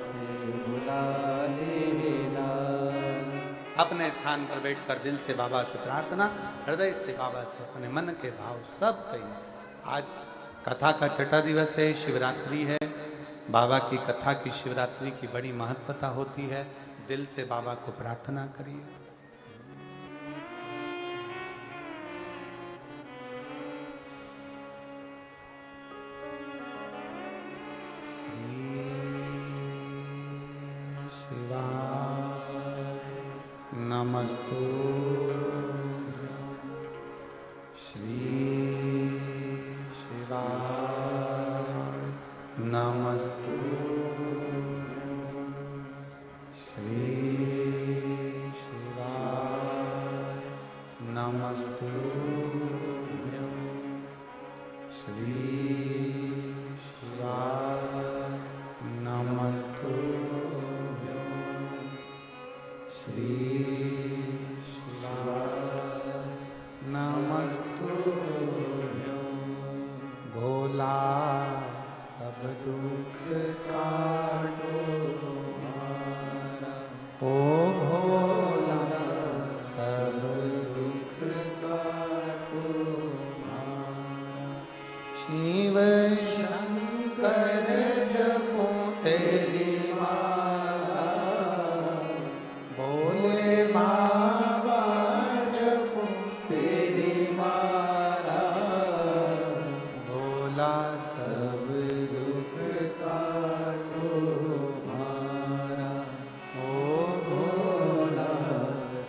बुला लेना। अपने स्थान पर बैठकर दिल से बाबा से प्रार्थना, हृदय से बाबा से अपने मन के भाव सब कहिए। आज कथा का छठा दिवस है, शिवरात्रि है। बाबा की कथा की शिवरात्रि की बड़ी महत्वता होती है। दिल से बाबा को प्रार्थना करिए। नमस्तु श्री शिवाय, नमस्तु श्री शिवाय, नमस्तु श्री शिवाय, नमस्तु श्री शिवाय, नमस्तुभ्यो। भोला सब दुख काटो हमारा, ओ भोला सब दुख काटो हमारा, शिव शंकर जपो तेरी माला, भोले बाबा जपो तेरी माला, भोला सब दुख काटो हमारा, ओ भोला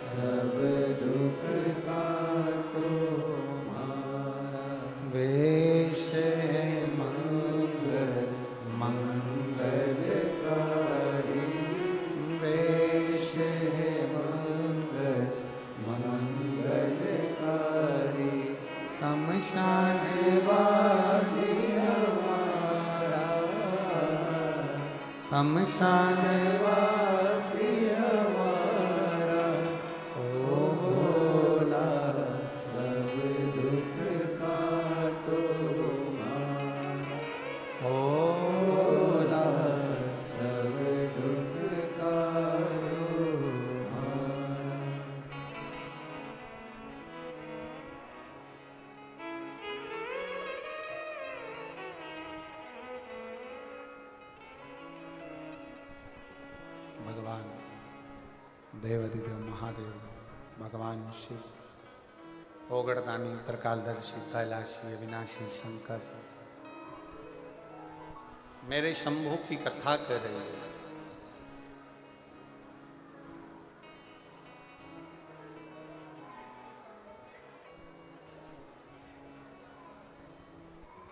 सब दुख काटो हमारा। वेश है मंगल मंगलकारी, वेश है मंगल मंगलकारी, शमशान वासी हमारा, शमशान वासी हमारा, ओ भोला सब दुख काटो हमारा, ओ भोला सब दुख काटो हमारा। भगवान देवाधिदेव महादेव, भगवान शिव, ओगड़दानी, त्रिकालदर्शी, कैलाशी, अविनाशी शंकर मेरे शंभू की कथा कर रहे हैं।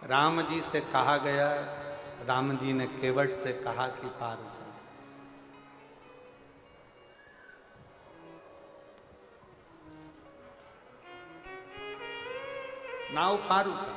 राम जी से कहा गया, राम जी ने केवट से कहा कि पार उतर। नाव पार उतर।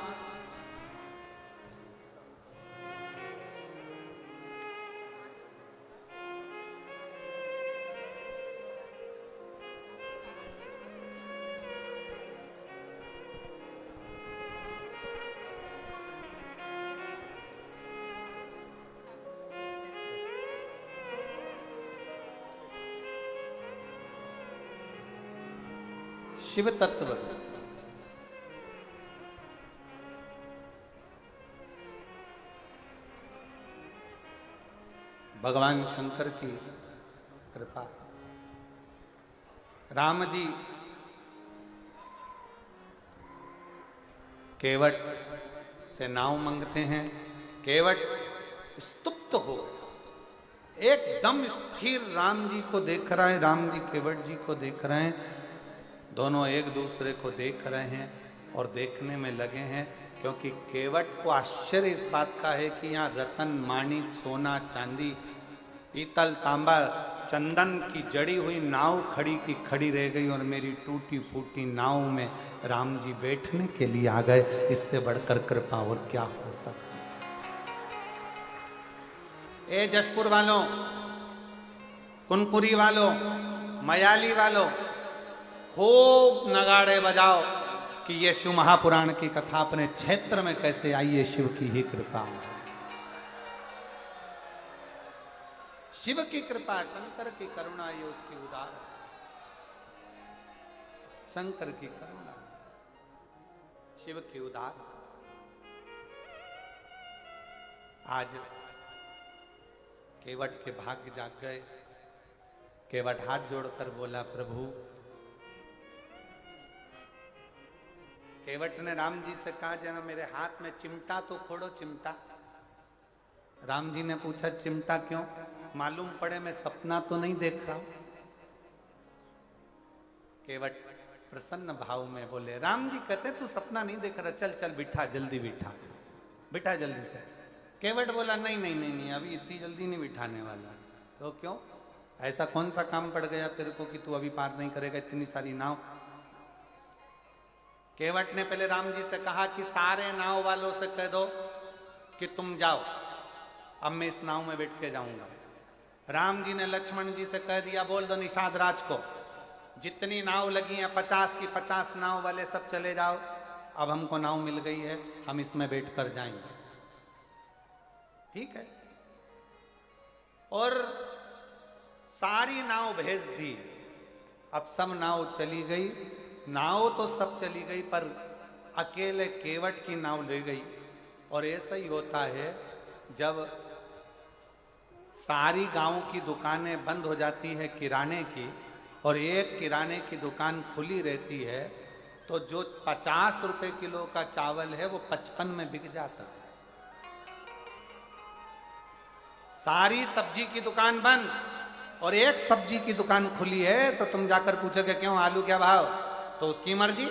शिव तत्व। भगवान शंकर की कृपा। राम जी केवट से नाव मांगते हैं, केवट स्तुप्त हो, एकदम स्थिर राम जी को देख रहा है, राम जी केवट जी को देख रहे हैं, दोनों एक दूसरे को देख रहे हैं और देखने में लगे हैं, क्योंकि केवट को आश्चर्य इस बात का है कि यहाँ रतन माणिक सोना चांदी पीतल तांबा चंदन की जड़ी हुई नाव खड़ी की खड़ी रह गई और मेरी टूटी फूटी नाव में राम जी बैठने के लिए आ गए। इससे बढ़कर कृपा और क्या हो सकती। ए जशपुर वालों, कुनकुरी वालों, मयाली वालों, खूब नगाड़े बजाओ कि ये शिव महापुराण की कथा अपने क्षेत्र में कैसे आई है। शिव की ही कृपा, शिव की कृपा, शंकर की करुणा, ये उसकी उदार, शंकर की करुणा, शिव की उदार। आज केवट के भाग्य जाग गए। केवट हाथ जोड़कर बोला, प्रभु। केवट ने राम जी से कहा, जरा मेरे हाथ में चिमटा तो खोड़ो, चिमटा। राम जी ने पूछा, चिमटा क्यों? मालूम पड़े मैं सपना तो नहीं देख रहा हूं। केवट प्रसन्न भाव में बोले, राम जी कहते तू सपना नहीं देख रहा, चल चल बिठा, जल्दी बिठा, बिठा जल्दी से। केवट बोला, नहीं नहीं नहीं नहीं, अभी इतनी जल्दी नहीं बिठाने वाला। तो क्यों? ऐसा कौन सा काम पड़ गया तेरे को कि तू अभी पार नहीं करेगा इतनी सारी नाव? केवट ने पहले राम जी से कहा कि सारे नाव वालों से कह दो कि तुम जाओ, अब मैं इस नाव में बैठ के जाऊंगा। राम जी ने लक्ष्मण जी से कह दिया, बोल दो निषाद राज को, जितनी नाव लगी हैं 50 की 50 नाव वाले सब चले जाओ, अब हमको नाव मिल गई है, हम इसमें बैठ कर जाएंगे। ठीक है। और सारी नाव भेज दी। अब सब नाव चली गई, नाव तो सब चली गई, पर अकेले केवट की नाव ले गई। और ऐसा ही होता है, जब सारी गांव की दुकानें बंद हो जाती है किराने की, और एक किराने की दुकान खुली रहती है, तो जो 50 रुपए किलो का चावल है वो 55 में बिक जाता है। सारी सब्जी की दुकान बंद और एक सब्जी की दुकान खुली है, तो तुम जाकर पूछोगे क्यों, आलू क्या भाव? तो उसकी मर्जी,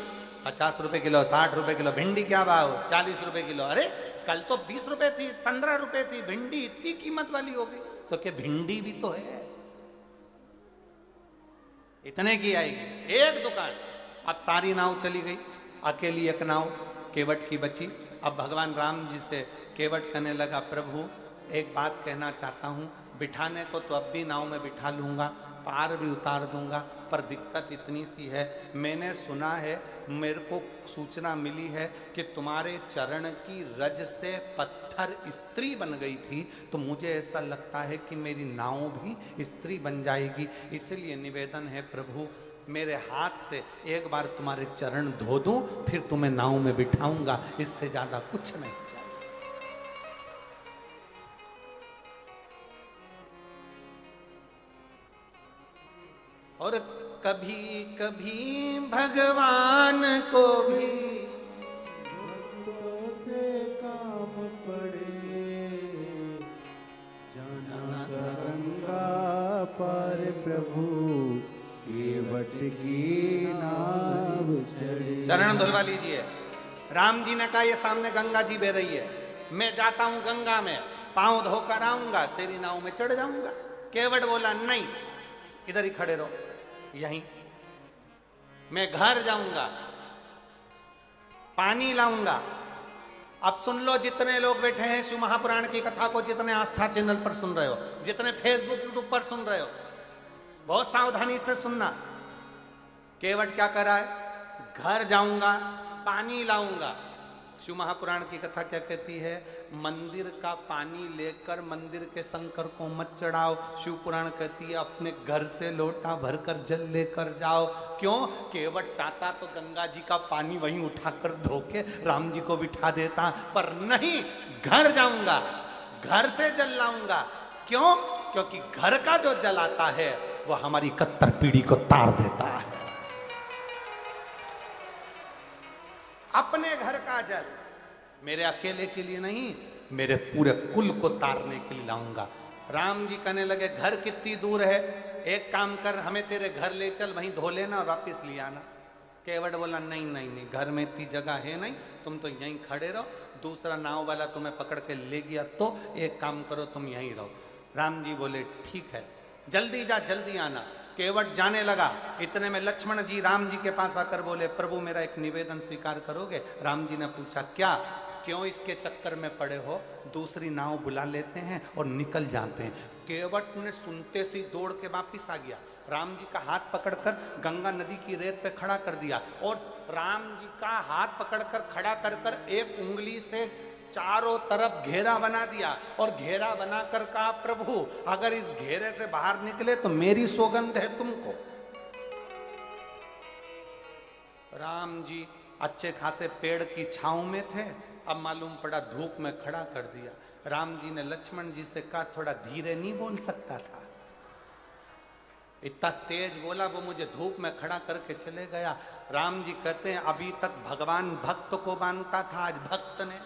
50 रुपए किलो, 60 रुपए किलो। भिंडी क्या भाव? 40 रुपए किलो। अरे कल तो 20 रुपए थी, 15 रुपए थी, भिंडी इतनी कीमत वाली हो गई। तो क्या भिंडी भी तो है, इतने की आएगी एक दुकान। अब सारी नाव चली गई, अकेली एक नाव केवट की बची। अब भगवान राम जी से केवट कहने लगा, प्रभु एक बात कहना चाहता हूं, बिठाने को तो अब भी नाव में बिठा लूंगा, पार भी उतार दूंगा, पर दिक्कत इतनी सी है, मैंने सुना है, मेरे को सूचना मिली है कि तुम्हारे चरण की रज से पत्थर स्त्री बन गई थी, तो मुझे ऐसा लगता है कि मेरी नाव भी स्त्री बन जाएगी। इसलिए निवेदन है प्रभु, मेरे हाथ से एक बार तुम्हारे चरण धो दूं, फिर तुम्हें नाव में बिठाऊंगा, इससे ज्यादा कुछ नहीं चाहिए। और कभी कभी भगवान को भी से काम पड़े, जाना गंगा पार प्रभु केवट की नाव चढ़े। चरण धुलवा लीजिए। राम जी ने कहा, ये सामने गंगा जी बह रही है, मैं जाता हूं गंगा में, पांव धोकर आऊंगा, तेरी नाव में चढ़ जाऊंगा। केवट बोला, नहीं, इधर ही खड़े रहो, यहीं मैं घर जाऊंगा, पानी लाऊंगा। अब सुन लो, जितने लोग बैठे हैं शिव महापुराण की कथा को, जितने आस्था चैनल पर सुन रहे हो, जितने फेसबुक यूट्यूब पर सुन रहे हो, बहुत सावधानी से सुनना। केवट क्या कर रहा है? घर जाऊंगा, पानी लाऊंगा, शिव महापुराण की कथा क्या कहती है? मंदिर का पानी लेकर मंदिर के शंकर को मत चढ़ाओ। शिव पुराण कहती है अपने घर से लोटा भरकर जल लेकर जाओ। क्यों? केवट चाहता तो गंगा जी का पानी वहीं उठाकर धो के राम जी को बिठा देता, पर नहीं, घर जाऊंगा, घर से जल लाऊंगा। क्यों? क्योंकि घर का जो जल आता है वह हमारी कत्तर पीढ़ी को तार देता है। अपने घर का जल मेरे अकेले के लिए नहीं, मेरे पूरे कुल को तारने के लिए लाऊंगा। राम जी कहने लगे घर कितनी दूर है, एक काम कर, हमें तेरे घर ले चल, वहीं धो लेना और वापिस ले आना। केवट बोला नहीं नहीं नहीं, घर में इतनी जगह है नहीं, तुम तो यहीं खड़े रहो, दूसरा नाव वाला तुम्हें पकड़ के ले गया तो एक काम करो, तुम यहीं रहो। राम जी बोले ठीक है, जल्दी जा, जल्दी आना। केवट जाने लगा। इतने में लक्ष्मण जी राम जी के पास आकर बोले प्रभु मेरा एक निवेदन स्वीकार करोगे? राम जी ने पूछा क्या? क्यों इसके चक्कर में पड़े हो? दूसरी नाव बुला लेते हैं और निकल जाते हैं। केवट ने सुनते से दौड़ के वापिस आ गया, राम जी का हाथ पकड़कर गंगा नदी की रेत पे खड़ा कर दिया और राम जी का हाथ पकड़कर खड़ा कर कर एक उंगली से चारों तरफ घेरा बना दिया और घेरा बनाकर कहा प्रभु अगर इस घेरे से बाहर निकले तो मेरी सौगंध है तुमको। राम जी अच्छे खासे पेड़ की छांव में थे, अब मालूम पड़ा धूप में खड़ा कर दिया। राम जी ने लक्ष्मण जी से कहा थोड़ा धीरे नहीं बोल सकता था? इतना तेज बोला, वो मुझे धूप में खड़ा करके चले गया। राम जी कहते हैं अभी तक भगवान भक्त को बांधता था, आज भक्त ने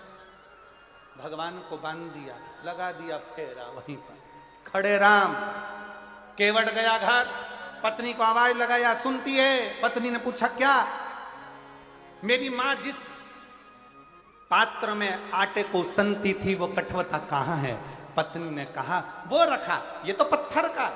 भगवान को बांध दिया, लगा दिया फेरा वहीं पर खड़े राम। केवट गया घर, पत्नी को आवाज लगाया, सुनती है? पत्नी ने पूछा क्या? मेरी मां जिस पात्र में आटे को सनती थी वो कठवता कहां है? पत्नी ने कहा वो रखा, ये तो पत्थर का,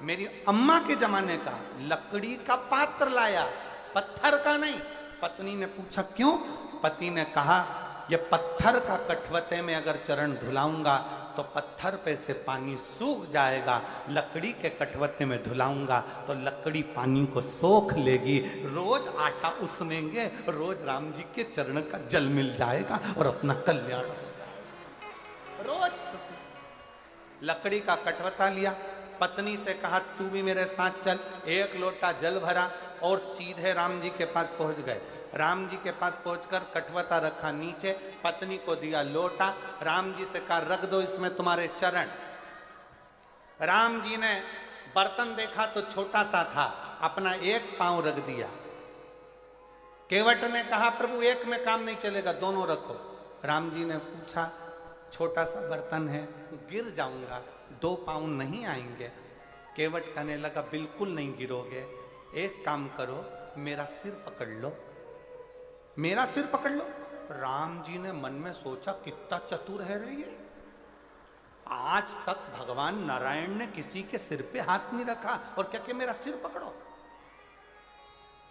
मेरी अम्मा के जमाने का लकड़ी का पात्र लाया, पत्थर का नहीं। पत्नी ने पूछा क्यों? पति ने कहा ये पत्थर का कठवते में अगर चरण धुलाऊंगा तो पत्थर पे से पानी सूख जाएगा, लकड़ी के कठवते में धुलाऊंगा तो लकड़ी पानी को सोख लेगी, रोज आटा उसनेंगे, रोज राम जी के चरण का जल मिल जाएगा और अपना कल्याण हो जाएगा। रोज लकड़ी का कठवता लिया, पत्नी से कहा तू भी मेरे साथ चल। एक लोटा जल भरा और सीधे राम जी के पास पहुंच गए। राम जी के पास पहुंचकर कठवता रखा नीचे, पत्नी को दिया लोटा, राम जी से कहा रख दो इसमें तुम्हारे चरण। राम जी ने बर्तन देखा तो छोटा सा था, अपना एक पांव रख दिया। केवट ने कहा प्रभु एक में काम नहीं चलेगा, दोनों रखो। राम जी ने पूछा छोटा सा बर्तन है, गिर जाऊंगा, दो पांव नहीं आएंगे। केवट कहने लगा बिल्कुल नहीं गिरोगे, एक काम करो मेरा सिर पकड़ लो, मेरा सिर पकड़ लो। राम जी ने मन में सोचा कितना चतुर है रे ये, आज तक भगवान नारायण ने किसी के सिर पे हाथ नहीं रखा और क्या कि मेरा सिर पकड़ो।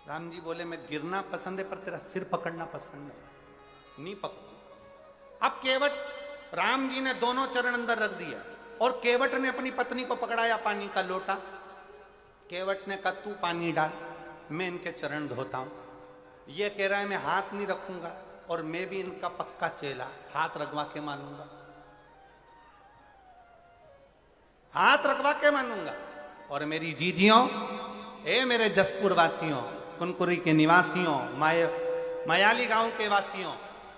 राम जी बोले मैं गिरना पसंद है पर तेरा सिर पकड़ना पसंद नहीं पकड़ो। अब केवट राम जी ने दोनों चरण अंदर रख दिया और केवट ने अपनी पत्नी को पकड़ाया पानी का लोटा। केवट ने कहा तू पानी डाल, मैं इनके चरण धोता हूं। ये कह रहा है मैं हाथ नहीं रखूंगा और मैं भी इनका पक्का चेला, हाथ रखवा के मानूंगा, हाथ रखवा के मानूंगा। और मेरी जीजियों, ए मेरे जसपुर वासियों, कुनकुरी के निवासियों, मयाली गांव के वासियों,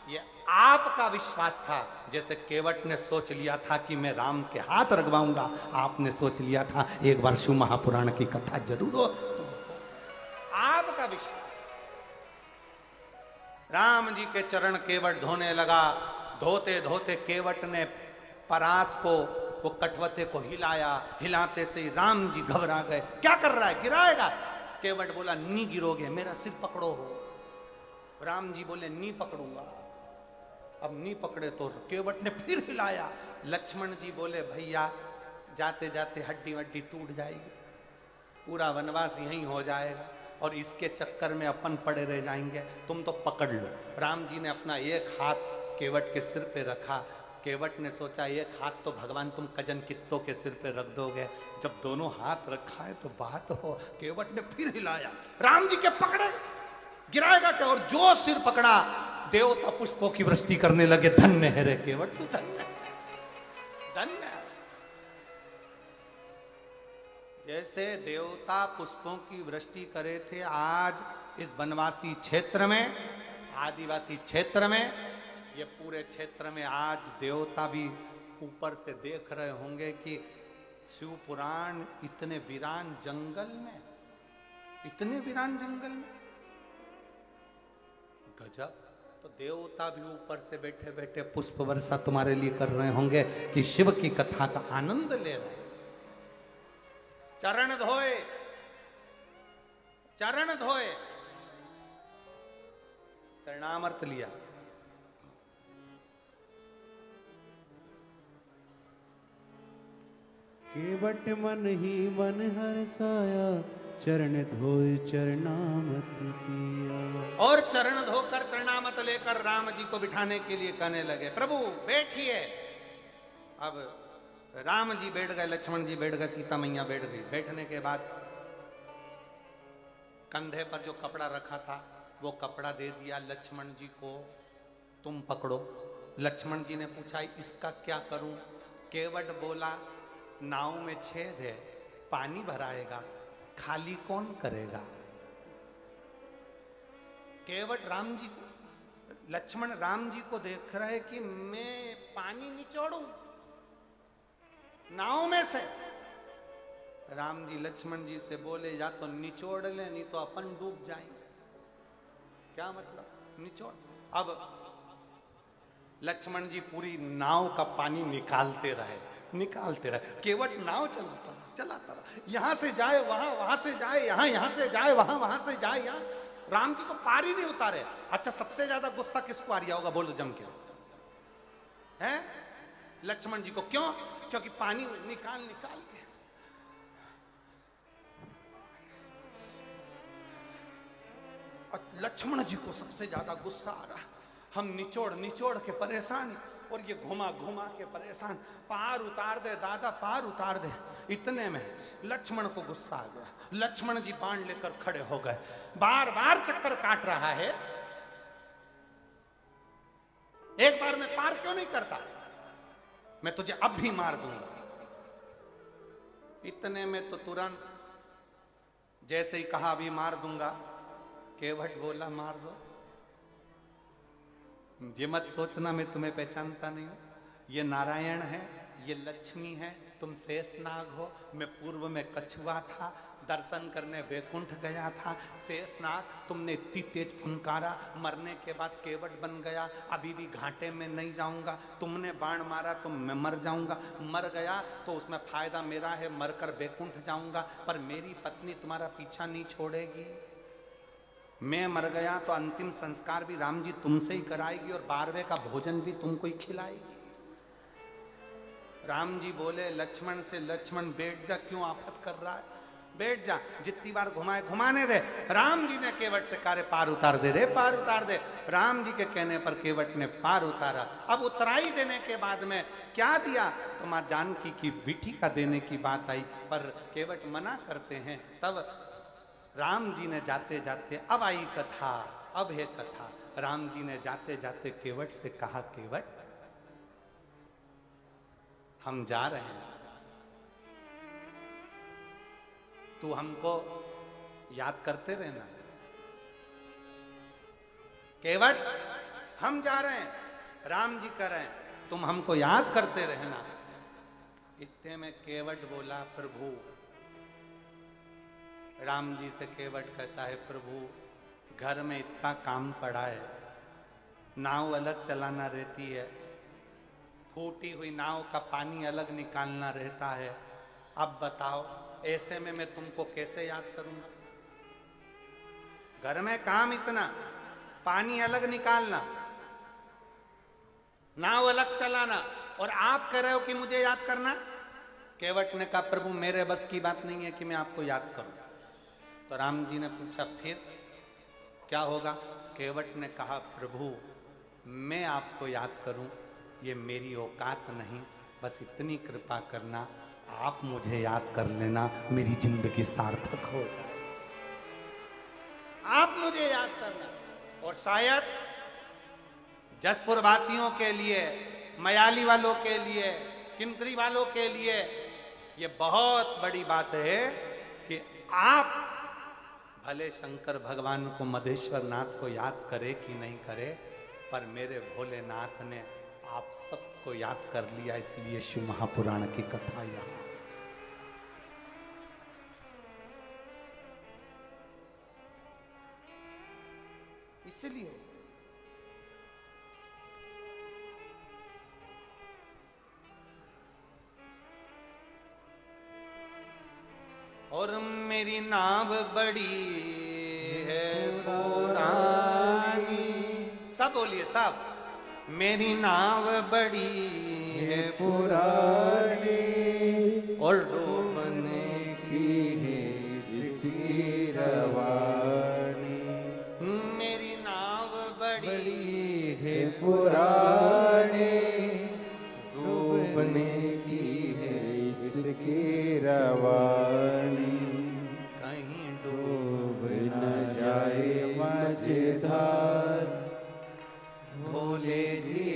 ये आपका विश्वास था। जैसे केवट ने सोच लिया था कि मैं राम के हाथ रखवाऊंगा, आपने सोच लिया था एक बार शिव महापुराण की कथा जरूर हो तो आपका विश्वास। राम जी के चरण केवट धोने लगा। धोते धोते केवट ने परात को, वो कठवते को हिलाया, हिलाते से राम जी घबरा गए। क्या कर रहा है, गिराएगा? केवट बोला नहीं गिरोगे, मेरा सिर पकड़ो हो। राम जी बोले नहीं पकड़ूंगा। अब नहीं पकड़े तो केवट ने फिर हिलाया। लक्ष्मण जी बोले भैया जाते जाते हड्डी वड्डी टूट जाएगी, पूरा वनवास यहीं हो जाएगा और इसके चक्कर में अपन पड़े रह जाएंगे, तुम तो पकड़ लो। राम जी ने अपना एक हाथ केवट के सिर पे रखा। केवट ने सोचा एक हाथ तो भगवान तुम कजन कित्तों के सिर पे रख दोगे, जब दोनों हाथ रखा है तो बात हो। केवट ने फिर हिलाया, राम जी के पकड़े, गिराएगा क्या? और जो सिर पकड़ा, देवता पुष्पों की वृष्टि करने लगे। धन्य है रे केवट, तू धन्य धन्य। जैसे देवता पुष्पों की वृष्टि करे थे, आज इस वनवासी क्षेत्र में, आदिवासी क्षेत्र में, ये पूरे क्षेत्र में आज देवता भी ऊपर से देख रहे होंगे कि शिव पुराण इतने वीरान जंगल में, इतने वीरान जंगल में, गजब। तो देवता भी ऊपर से बैठे बैठे पुष्प वर्षा तुम्हारे लिए कर रहे होंगे कि शिव की कथा का आनंद ले रहे। चरण धोए, चरण धोए, चरणामृत लिया। केवट मन ही मन हर्षाया, चरण धोए चरणामत किया। और चरण धोकर चरणामत लेकर राम जी को बिठाने के लिए कहने लगे, प्रभु बैठिए। अब राम जी बैठ गए, लक्ष्मण जी बैठ गए, सीता मैया बैठ गई। बैठने के बाद कंधे पर जो कपड़ा रखा था वो कपड़ा दे दिया लक्ष्मण जी को, तुम पकड़ो। लक्ष्मण जी ने पूछा इसका क्या करूं? केवट बोला नाव में छेद है, पानी भराएगा, खाली कौन करेगा? केवट राम जी, लक्ष्मण राम जी को देख रहे कि मैं पानी निचोड़ू नाव में से। राम जी लक्ष्मण जी से बोले या तो निचोड़ ले, नहीं तो अपन डूब जाएंगे। क्या मतलब? निचोड़। अब लक्ष्मण जी पूरी नाव का पानी निकालते रहे, निकालते रहे। केवट नाव चलाता रहा, चलाता रहा। यहां से जाए वहां, वहां से जाए यहां, यहां से जाए वहां, वहां से जाए यहां। राम जी को पार ही नहीं उतारे। अच्छा, सबसे ज्यादा गुस्सा किसको आ रहा होगा? बोलो जम के। हैं? लक्ष्मण जी को। क्यों? क्योंकि पानी निकाल निकाल के। और लक्ष्मण जी को सबसे ज्यादा गुस्सा आ रहा। हम निचोड़ निचोड़ के परेशान, और ये घुमा घुमा के परेशान। पार उतार दे दादा, पार उतार दे। इतने में लक्ष्मण को गुस्सा आ गया। लक्ष्मण जी बाण लेकर खड़े हो गए। बार बार चक्कर काट रहा है, एक बार में पार क्यों नहीं करता? मैं तुझे अब भी मार दूंगा। इतने में तो तुरंत जैसे ही कहा अभी मार दूंगा, केवट बोला मार दो। ये मत सोचना मैं तुम्हें पहचानता नहीं हूं। ये नारायण है, ये लक्ष्मी है, तुम शेषनाग हो। मैं पूर्व में कछुआ था, दर्शन करने वैकुंठ गया था। शेषनाग, तुमने इतनी तेज फुनकारा, मरने के बाद केवट बन गया। अभी भी घाटे में नहीं जाऊंगा। तुमने बाण मारा तो मैं मर जाऊंगा। मर गया तो उसमें फायदा मेरा है, मरकर वैकुंठ जाऊंगा। पर मेरी पत्नी तुम्हारा पीछा नहीं छोड़ेगी। मैं मर गया तो अंतिम संस्कार भी राम जी तुमसे ही कराएगी, और 12वें का भोजन भी तुमको ही खिलाएगी। राम जी बोले लक्ष्मण से, लक्ष्मण बैठ जा, क्यों आफत कर रहा है? बैठ जा, जितनी बार घुमाए घुमाने दे। राम जी ने केवट से कहा पार उतार दे रे, पार उतार दे। राम जी के कहने पर केवट ने पार उतारा। अब उतराई देने के बाद में क्या दिया तो मां जानकी की विठी का देने की बात आई, पर केवट मना करते हैं। तब राम जी ने जाते जाते, अब आई कथा, अब है कथा। राम जी ने जाते जाते केवट से कहा, केवट हम जा रहे हैं, तू हमको याद करते रहना। केवट हम जा रहे हैं, राम जी कह रहे हैं तुम हमको याद करते रहना। इतने में केवट बोला, प्रभु। राम जी से केवट कहता है, प्रभु घर में इतना काम पड़ा है, नाव अलग चलाना रहती है, फूटी हुई नाव का पानी अलग निकालना रहता है। अब बताओ ऐसे में मैं तुमको कैसे याद करूंगा? घर में काम इतना, पानी अलग निकालना, नाव अलग चलाना, और आप कह रहे हो कि मुझे याद करना? केवट ने कहा, प्रभु मेरे बस की बात नहीं है कि मैं आपको याद करूं। तो राम जी ने पूछा, फिर क्या होगा? केवट ने कहा, प्रभु मैं आपको याद करूं ये मेरी औकात नहीं, बस इतनी कृपा करना, आप मुझे याद कर लेना, मेरी जिंदगी सार्थक हो जाए। आप मुझे याद करना, और शायद जसपुर वासियों के लिए, मयाली वालों के लिए, किनकरी वालों के लिए ये बहुत बड़ी बात है कि आप भले शंकर भगवान को, मधेश्वर नाथ को याद करे कि नहीं करे, पर मेरे भोलेनाथ ने आप सबको याद कर लिया, इसलिए शिव महापुराण की कथा यहां। इसलिए और मेरी नाव बड़ी है पुरानी, सब बोलिए सब, मेरी नाव बड़ी है पुरानी और डूबने की है इसकी रवानी, मेरी नाव बड़ी है पुरानी, डूबने की है इसकी रवानी, कहीं डूब न जाए मझधार, भोले जी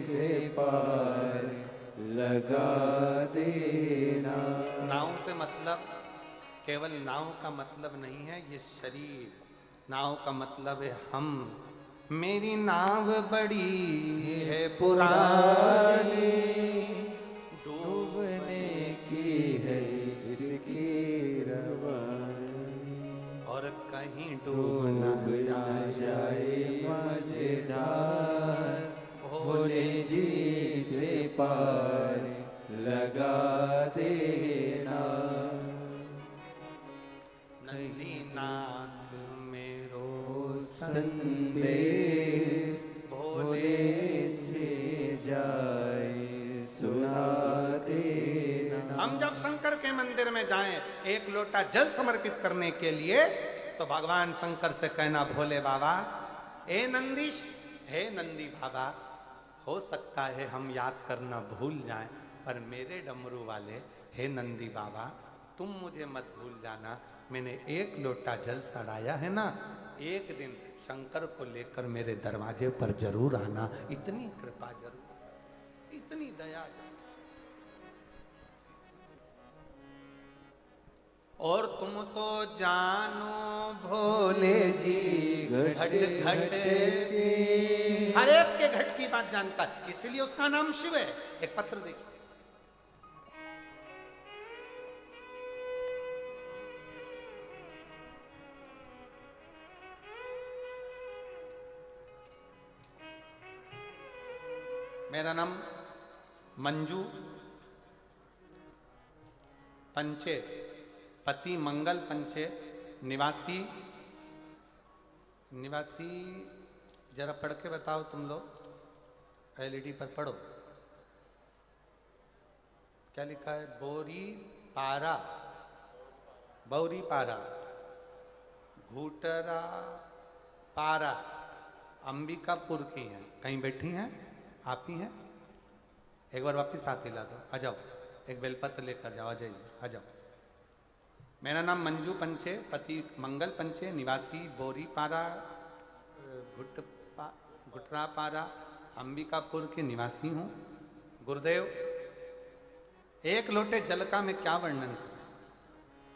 से पार लगा देना। नाव से मतलब केवल नाव का मतलब नहीं है ये शरीर, नाव का मतलब है हम। मेरी नाव बड़ी है पुरानी, डूबने की है इसकी रवानी, और कहीं डूब डूब न न जाए मझधार, भोले जी से पार लगा देना। नंदीनाथ मेरो संदेश भोले से जाए सुना देना। हम जब शंकर के मंदिर में जाएं एक लोटा जल समर्पित करने के लिए, तो भगवान शंकर से कहना, भोले बाबा, ए नंदीश, हे नंदी बाबा, हो सकता है हम याद करना भूल जाएं, पर मेरे डमरू वाले, हे नंदी बाबा, तुम मुझे मत भूल जाना। मैंने एक लोटा जल चढ़ाया है ना, एक दिन शंकर को लेकर मेरे दरवाजे पर जरूर आना। इतनी कृपा जरूर, इतनी दया। और तुम तो जानो भोले जी घट घट हर एक के घट की बात जानता है, इसलिए उसका नाम शिव है। एक पत्र देखिए, मेरा नाम मंजू पंचे, पति मंगल पंचे, निवासी जरा पढ़ के बताओ तुम लोग, एलईडी पर पढ़ो क्या लिखा है। बौरी पारा घूटरा पारा अंबिकापुर की हैं। कहीं बैठी हैं आप ही हैं? एक बार वापिस हाथ हिला दो, आ जाओ, एक बेलपत्र लेकर जाओ, आ जाइए, आ जाओ। मेरा नाम मंजू पंचे, पति मंगल पंचे, निवासी बोरी पारा घुटरा पारा अंबिकापुर के निवासी हूँ। गुरुदेव, एक लोटे जल का मैं क्या वर्णन करूं।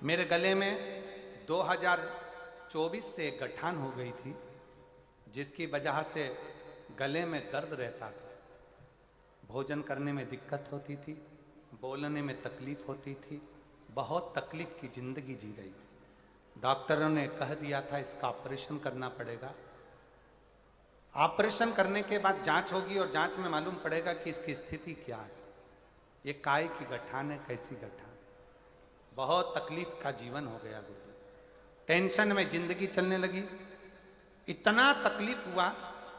मेरे गले में 2024 से गठान हो गई थी, जिसकी वजह से गले में दर्द रहता था, भोजन करने में दिक्कत होती थी, बोलने में तकलीफ होती थी, बहुत तकलीफ की जिंदगी जी रही थी। डॉक्टरों ने कह दिया था इसका ऑपरेशन करना पड़ेगा। ऑपरेशन करने के बाद जांच होगी और जांच में मालूम पड़ेगा कि इसकी स्थिति क्या है, ये काय की गठान है, कैसी गठान। बहुत तकलीफ का जीवन हो गया गुरुदेव, टेंशन में जिंदगी चलने लगी, इतना तकलीफ हुआ।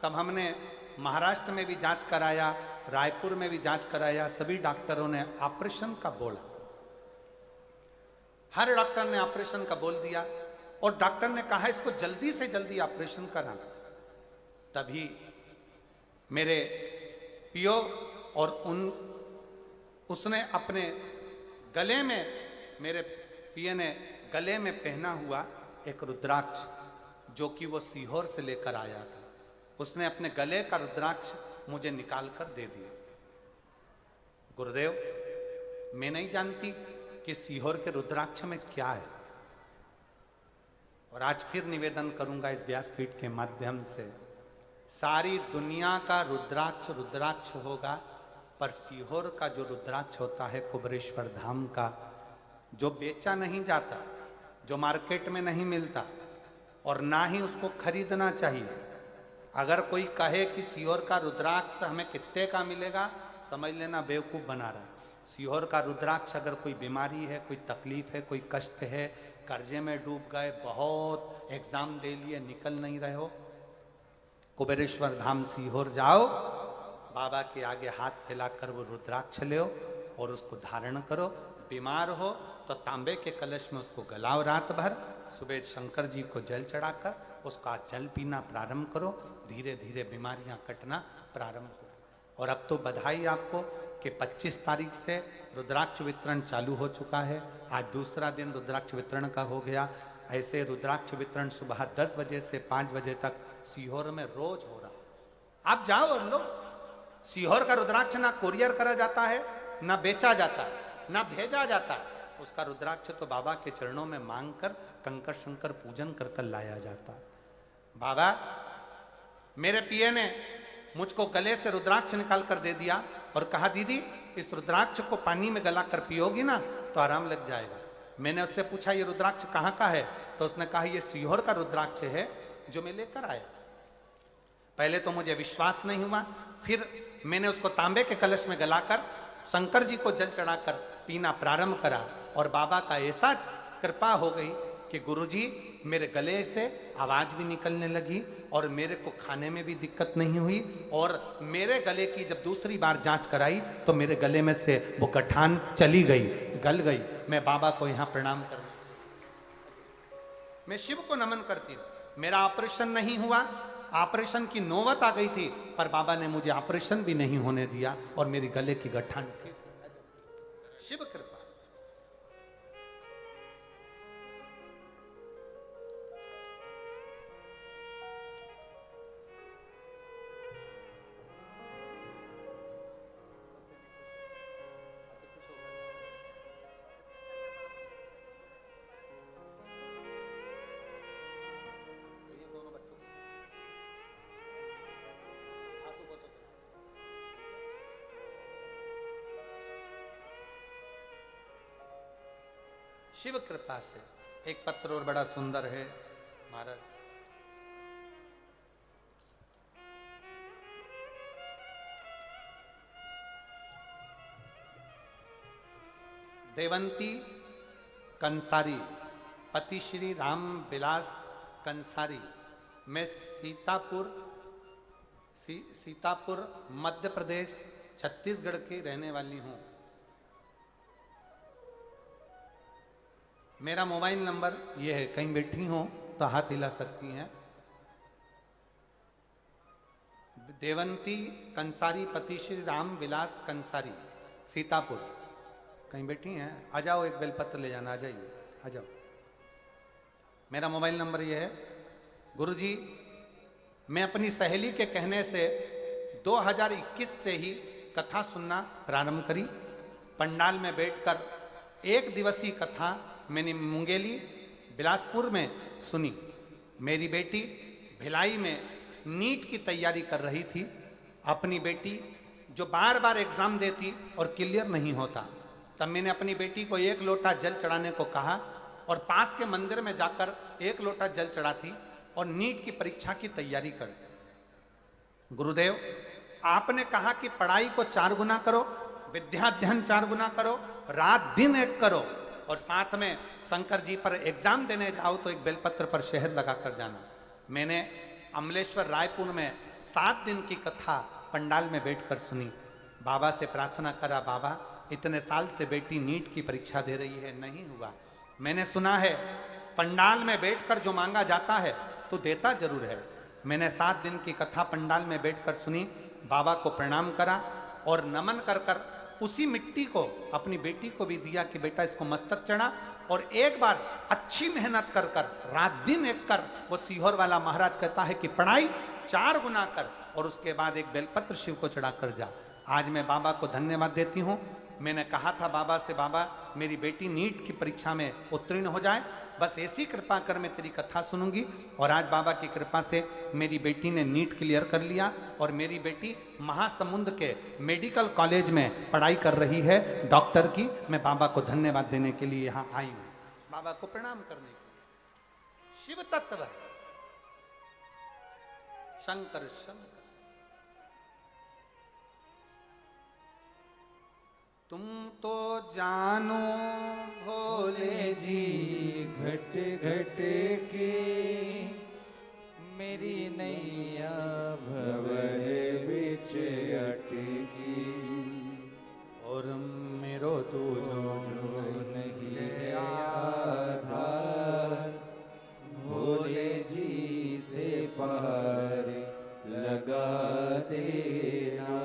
तब हमने महाराष्ट्र में भी जांच कराया, रायपुर में भी जांच कराया, सभी डॉक्टरों ने ऑपरेशन का बोला, हर डॉक्टर ने ऑपरेशन का बोल दिया, और डॉक्टर ने कहा इसको जल्दी से जल्दी ऑपरेशन कराना। तभी मेरे पियो और उसने अपने गले में, मेरे पिए ने गले में पहना हुआ एक रुद्राक्ष, जो कि वो सीहोर से लेकर आया था, उसने अपने गले का रुद्राक्ष मुझे निकाल कर दे दिया। गुरुदेव, मैं नहीं जानती कि सीहोर के रुद्राक्ष में क्या है, और आज फिर निवेदन करूंगा इस व्यासपीठ के माध्यम से, सारी दुनिया का रुद्राक्ष रुद्राक्ष होगा, पर सीहोर का जो रुद्राक्ष होता है कुबेरेश्वर धाम का, जो बेचा नहीं जाता, जो मार्केट में नहीं मिलता और ना ही उसको खरीदना चाहिए। अगर कोई कहे कि सीहोर का रुद्राक्ष हमें कितने का मिलेगा, समझ लेना बेवकूफ़ बना रहा है। सीहोर का रुद्राक्ष, अगर कोई बीमारी है, कोई तकलीफ है, कोई कष्ट है, कर्जे में डूब गए, बहुत एग्जाम दे लिए, निकल नहीं रहे हो, कुबेरेश्वर धाम सीहोर जाओ, बाबा के आगे हाथ फैलाकर वो रुद्राक्ष लो और उसको धारण करो। बीमार हो तो तांबे के कलश में उसको गलाओ रात भर, सुबह शंकर जी को जल चढ़ाकर उसका जल पीना प्रारंभ करो, धीरे धीरे बीमारियां कटना प्रारंभ हो। और अब तो बधाई आपको कि 25 तारीख से रुद्राक्ष वितरण चालू हो चुका है। आज दूसरा दिन रुद्राक्ष वितरण का हो गया। ऐसे रुद्राक्ष वितरण सुबह 10 बजे से 5 बजे तक सीहोर में रोज हो रहा। आप जाओ और लो। सीहोर का रुद्राक्ष ना कोरियर करा जाता है, ना बेचा जाता है, ना भेजा जाता है। उसका रुद्राक्ष तो बाबा के चरणों में मांग कर कंकर शंकर पूजन कर कर लाया जाता है। बाबा, मेरे पिए ने मुझको गले से रुद्राक्ष निकाल कर दे दिया और कहा, दीदी इस रुद्राक्ष को पानी में गला कर पियोगी ना तो आराम लग जाएगा। मैंने उससे पूछा, ये रुद्राक्ष कहाँ का है? तो उसने कहा, ये सीहोर का रुद्राक्ष है जो मैं लेकर आया। पहले तो मुझे विश्वास नहीं हुआ, फिर मैंने उसको तांबे के कलश में गलाकर शंकर जी को जल चढ़ाकर पीना प्रारंभ करा और बाबा का ऐसा कृपा हो गई कि गुरुजी मेरे गले से आवाज भी निकलने लगी और मेरे को खाने में भी दिक्कत नहीं हुई। और मेरे गले की जब दूसरी बार जांच कराई तो मेरे गले में से वो गठान चली गई, गल गई। मैं बाबा को यहाँ प्रणाम कर, मैं शिव को नमन करती हूँ। मेरा ऑपरेशन नहीं हुआ, ऑपरेशन की नौबत आ गई थी, पर बाबा ने मुझे ऑपरेशन भी नहीं होने दिया और मेरी गले की गठान ठीक। शिव कृपा। शिव कृपा से एक पत्र और बड़ा सुंदर है महाराज। देवंती कंसारी, पति श्री राम विलास कंसारी। मैं सीतापुर मध्य प्रदेश छत्तीसगढ़ की रहने वाली हूं। मेरा मोबाइल नंबर ये है, कहीं बैठी हो तो हाथ हिला सकती हैं। देवंती कंसारी, पति श्री राम विलास कंसारी, सीतापुर। कहीं बैठी हैं? आ जाओ, एक बेलपत्र ले जाना। आ जाइए, आ जाओ। मेरा मोबाइल नंबर ये है। गुरुजी, मैं अपनी सहेली के कहने से 2021 से ही कथा सुनना प्रारंभ करी। पंडाल में बैठकर एक दिवसीय कथा मैंने मुंगेली बिलासपुर में सुनी। मेरी बेटी भिलाई में नीट की तैयारी कर रही थी। अपनी बेटी जो बार बार एग्जाम देती और क्लियर नहीं होता, तब मैंने अपनी बेटी को 1 लोटा जल चढ़ाने को कहा और पास के मंदिर में जाकर 1 लोटा जल चढ़ाती और नीट की परीक्षा की तैयारी करती। गुरुदेव, आपने कहा कि पढ़ाई को 4 गुना करो, विद्याध्ययन 4 गुना करो, रात दिन 1 करो और साथ में शंकर जी पर एग्जाम देने जाओ तो एक बेलपत्र पर शहद लगाकर जाना। मैंने अमलेश्वर रायपुर में 7 दिन की कथा पंडाल में बैठकर सुनी। बाबा से प्रार्थना करा, बाबा इतने साल से बेटी नीट की परीक्षा दे रही है, नहीं हुआ। मैंने सुना है पंडाल में बैठकर जो मांगा जाता है तो देता जरूर है। मैंने 7 दिन की कथा पंडाल में बैठकर सुनी, बाबा को प्रणाम करा और नमन कर कर उसी मिट्टी को अपनी बेटी को भी दिया कि बेटा इसको मस्तक चढ़ा। और एक बार अच्छी मेहनत कर कर रात दिन 1 कर, वो सीहोर वाला महाराज कहता है कि पढ़ाई 4 गुना कर और उसके बाद एक बेलपत्र शिव को चढ़ाकर जा। आज मैं बाबा को धन्यवाद देती हूँ। मैंने कहा था बाबा से, बाबा मेरी बेटी नीट की परीक्षा में उत्तीर्ण हो जाए, बस ऐसी कृपा कर, मैं तेरी कथा सुनूंगी। और आज बाबा की कृपा से मेरी बेटी ने नीट क्लियर कर लिया और मेरी बेटी महासमुंद के मेडिकल कॉलेज में पढ़ाई कर रही है, डॉक्टर की। मैं बाबा को धन्यवाद देने के लिए यहाँ आई हूँ, बाबा को प्रणाम करने के लिए। शिव तत्व है, शंकर शंकर। तुम तो जानो भोले जी घट घट के मेरी नैया भंवर बिच अटकी, और मेरो तू जो नहीं है आधार, भोले जी से पार लगा देना।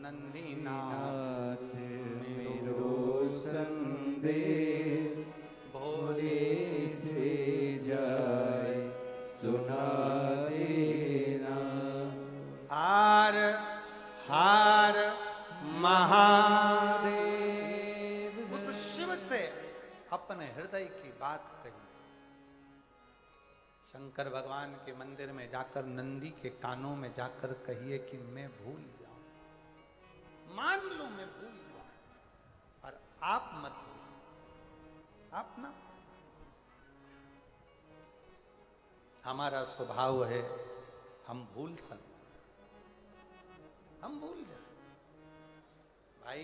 नंदीनाथ मेरो संदेश भोले से जाए सुना देना। हार हार महादेव। उस शिव से अपने हृदय की बात कही। शंकर भगवान के मंदिर में जाकर नंदी के कानों में जाकर कहिए कि मैं भूल जाऊं, मान लो मैं भूल जाऊं, और आप मत भूलो। आप ना, हमारा स्वभाव है हम भूल सकते, हम भूल जाए। भाई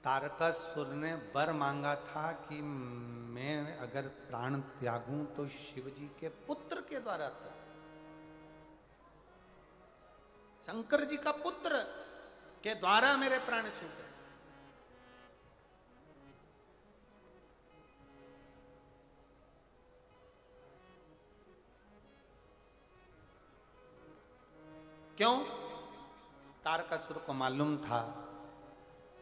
तारकासुर ने वर मांगा था कि मैं अगर प्राण त्यागूं तो शिव जी के पुत्र के द्वारा था। शंकर जी का पुत्र के द्वारा मेरे प्राण छूटे। क्यों? तारकासुर को मालूम था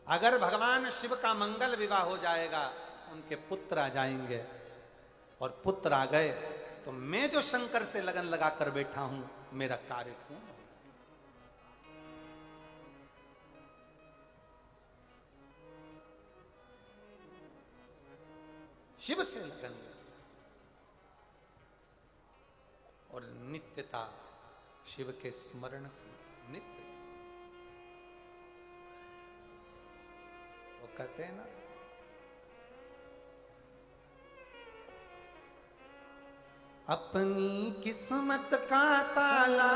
अगर भगवान शिव का मंगल विवाह हो जाएगा, उनके पुत्र आ जाएंगे, और पुत्र आ गए तो मैं जो शंकर से लगन लगाकर बैठा हूं, मेरा कार्य पूर्ण होगा। शिव से लगन और नित्यता शिव के स्मरण नित्य। वो कहते हैं ना, अपनी किस्मत का ताला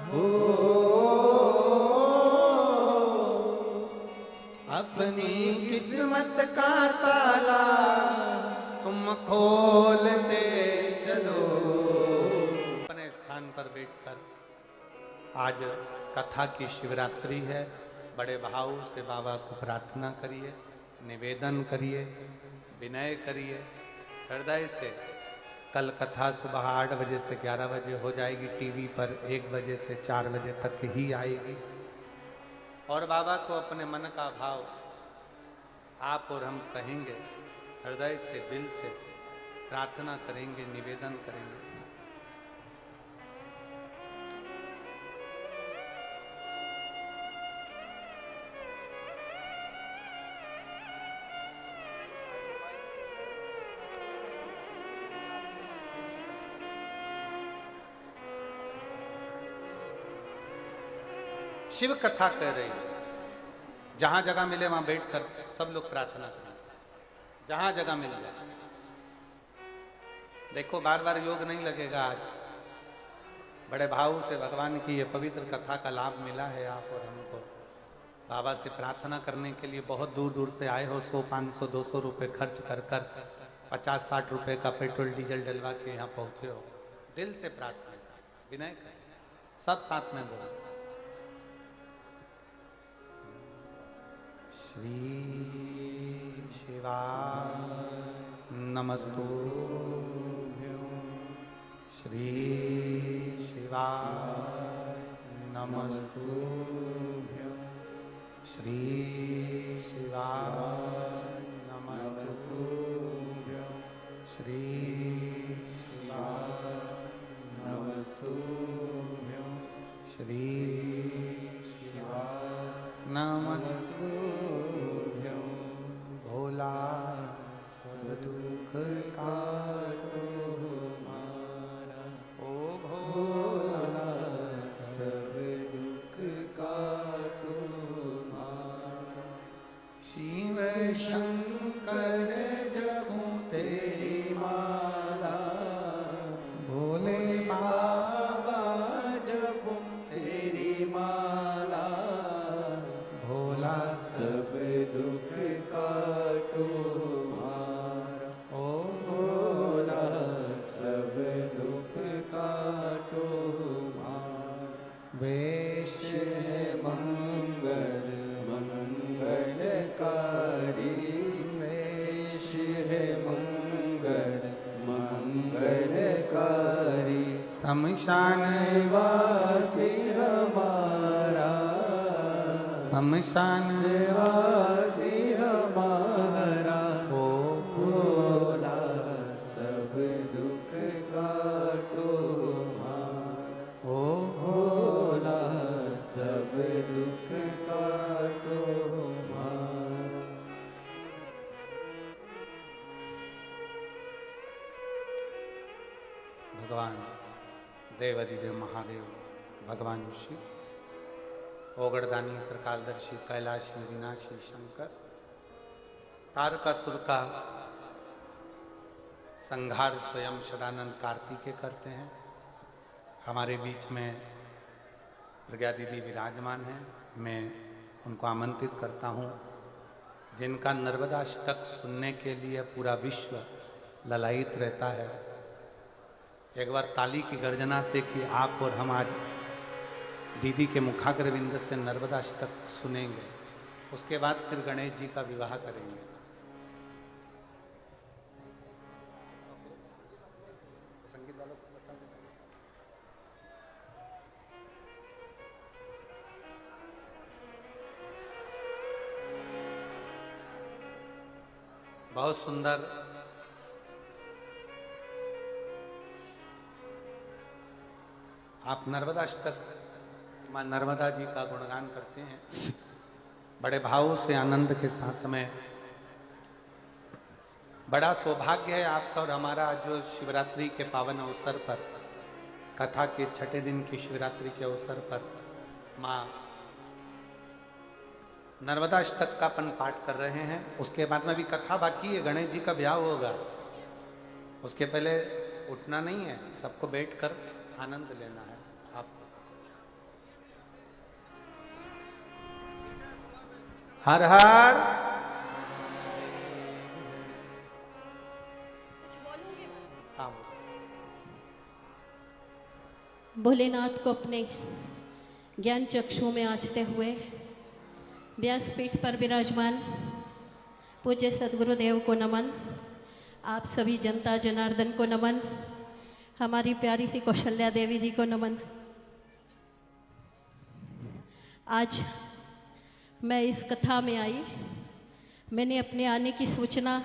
हो, अपनी किस्मत का ताला तुम खोल दे चलो। अपने स्थान पर बैठकर आज कथा की शिवरात्रि है, बड़े भाव से बाबा को प्रार्थना करिए, निवेदन करिए, विनय करिए हृदय से। कल कथा सुबह 8 बजे से 11 बजे हो जाएगी, टीवी पर 1 बजे से 4 बजे तक ही आएगी। और बाबा को अपने मन का भाव आप और हम कहेंगे, हृदय से दिल से प्रार्थना करेंगे, निवेदन करेंगे। शिव कथा कह रही है, जहां जगह मिले वहां बैठकर सब लोग प्रार्थना करें, जहां जगह मिल जाए। देखो बार बार योग नहीं लगेगा। आज बड़े भाव से भगवान की ये पवित्र कथा का लाभ मिला है आप और हमको। बाबा से प्रार्थना करने के लिए बहुत दूर दूर से आए हो, 100, 500, 200 रुपये खर्च कर 50-60 रुपये का पेट्रोल डीजल डलवा के यहाँ पहुँचे हो। दिल से प्रार्थना करें, विनय करें, सब साथ में बोलें। श्री शिवाय नमस्तुभ्यं, श्री शिवाय नमस्तुभ्यं, श्री शिवाय नमस्तुभ्यं, काटो हमारा। ओ भोला सब दुख काटो हमारा। शिव शंकर जपूं तेरी माला, भोले बाबा जपूं तेरी माला। भोला सब दुख काटो हमारा। ओ भोला सब दुख काटो हमारा। वेश है मंगल मंगलकारी, वेश है मंगल मंगलकारी। शमशान वासी हमारा, शमशान वासी हमारा। ओ भोला सब दुख काटो हमारा। ओ भोला सब दुख काटो हमारा। भगवान देवाधिदेव महादेव, भगवान शिव, ओगड़दानी, त्रिकालदर्शी, कैलाशी, विनाशी शंकर, तारकासुर का संहार स्वयं सदानंद कार्तिकेय करते हैं। हमारे बीच में प्रज्ञा दीदी विराजमान हैं। मैं उनको आमंत्रित करता हूँ, जिनका नर्मदाष्टक सुनने के लिए पूरा विश्व ललायित रहता है। एक बार ताली की गर्जना से कि आप और हम आज दीदी के मुखाग्रविंद से नर्मदाष्टक सुनेंगे, उसके बाद फिर गणेश जी का विवाह करेंगे। संगीत वालों को बता दें। बहुत सुंदर आप नर्मदाष्टक मां नर्मदा जी का गुणगान करते हैं बड़े भाव से, आनंद के साथ में। बड़ा सौभाग्य है आपका और हमारा जो शिवरात्रि के पावन अवसर पर, कथा के छठे दिन की शिवरात्रि के अवसर पर मां नर्मदाष्टक का अपन पाठ कर रहे हैं। उसके बाद में भी कथा बाकी है, गणेश जी का ब्याह होगा, उसके पहले उठना नहीं है, सबको बैठकर आनंद लेना है। आप हर हर हाँ, भोलेनाथ को अपने ज्ञान चक्षु में आंचते हुए व्यासपीठ पर विराजमान पूज्य सद्गुरुदेव को नमन। आप सभी जनता जनार्दन को नमन। हमारी प्यारी सी कौशल्या देवी जी को नमन। आज मैं इस कथा में आई, मैंने अपने आने की सूचना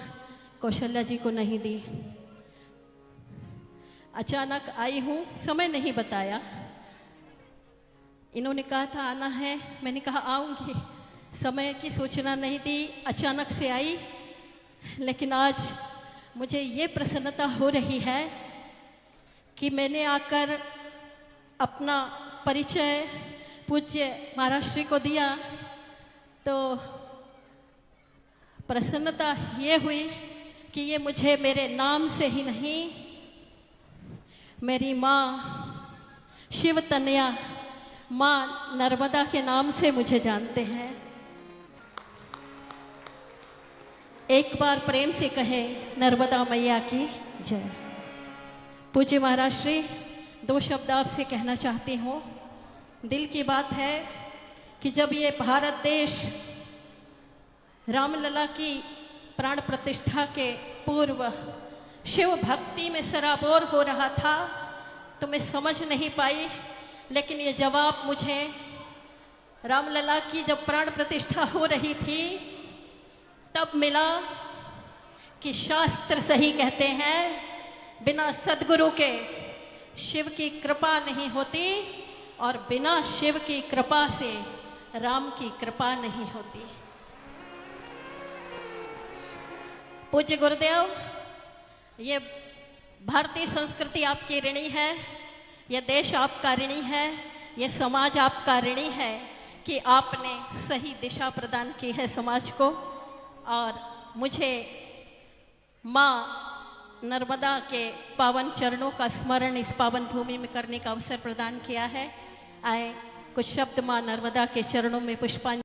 कौशल्या जी को नहीं दी। अचानक आई हूँ, समय नहीं बताया। इन्होंने कहा था आना है, मैंने कहा आऊँगी, समय की सूचना नहीं दी, अचानक से आई। लेकिन आज मुझे ये प्रसन्नता हो रही है कि मैंने आकर अपना परिचय पूज्य महाराष्ट्री को दिया, तो प्रसन्नता ये हुई कि ये मुझे मेरे नाम से ही नहीं, मेरी माँ शिव तनया माँ नर्मदा के नाम से मुझे जानते हैं। एक बार प्रेम से कहे नर्मदा मैया की जय। पूज्य महाराष्ट्री, दो शब्द आपसे कहना चाहती हूँ। दिल की बात है कि जब ये भारत देश रामलला की प्राण प्रतिष्ठा के पूर्व शिव भक्ति में सराबोर हो रहा था, तो मैं समझ नहीं पाई। लेकिन ये जवाब मुझे रामलला की जब प्राण प्रतिष्ठा हो रही थी तब मिला कि शास्त्र सही कहते हैं, बिना सद्गुरु के शिव की कृपा नहीं होती और बिना शिव की कृपा से राम की कृपा नहीं होती। पूज्य गुरुदेव ये भारतीय संस्कृति आपकी ऋणी है, यह देश आपका ऋणी है, यह समाज आपका ऋणी है कि आपने सही दिशा प्रदान की है समाज को। और मुझे माँ नर्मदा के पावन चरणों का स्मरण इस पावन भूमि में करने का अवसर प्रदान किया है। आए कुछ शब्द माँ नर्मदा के चरणों में पुष्पांजलि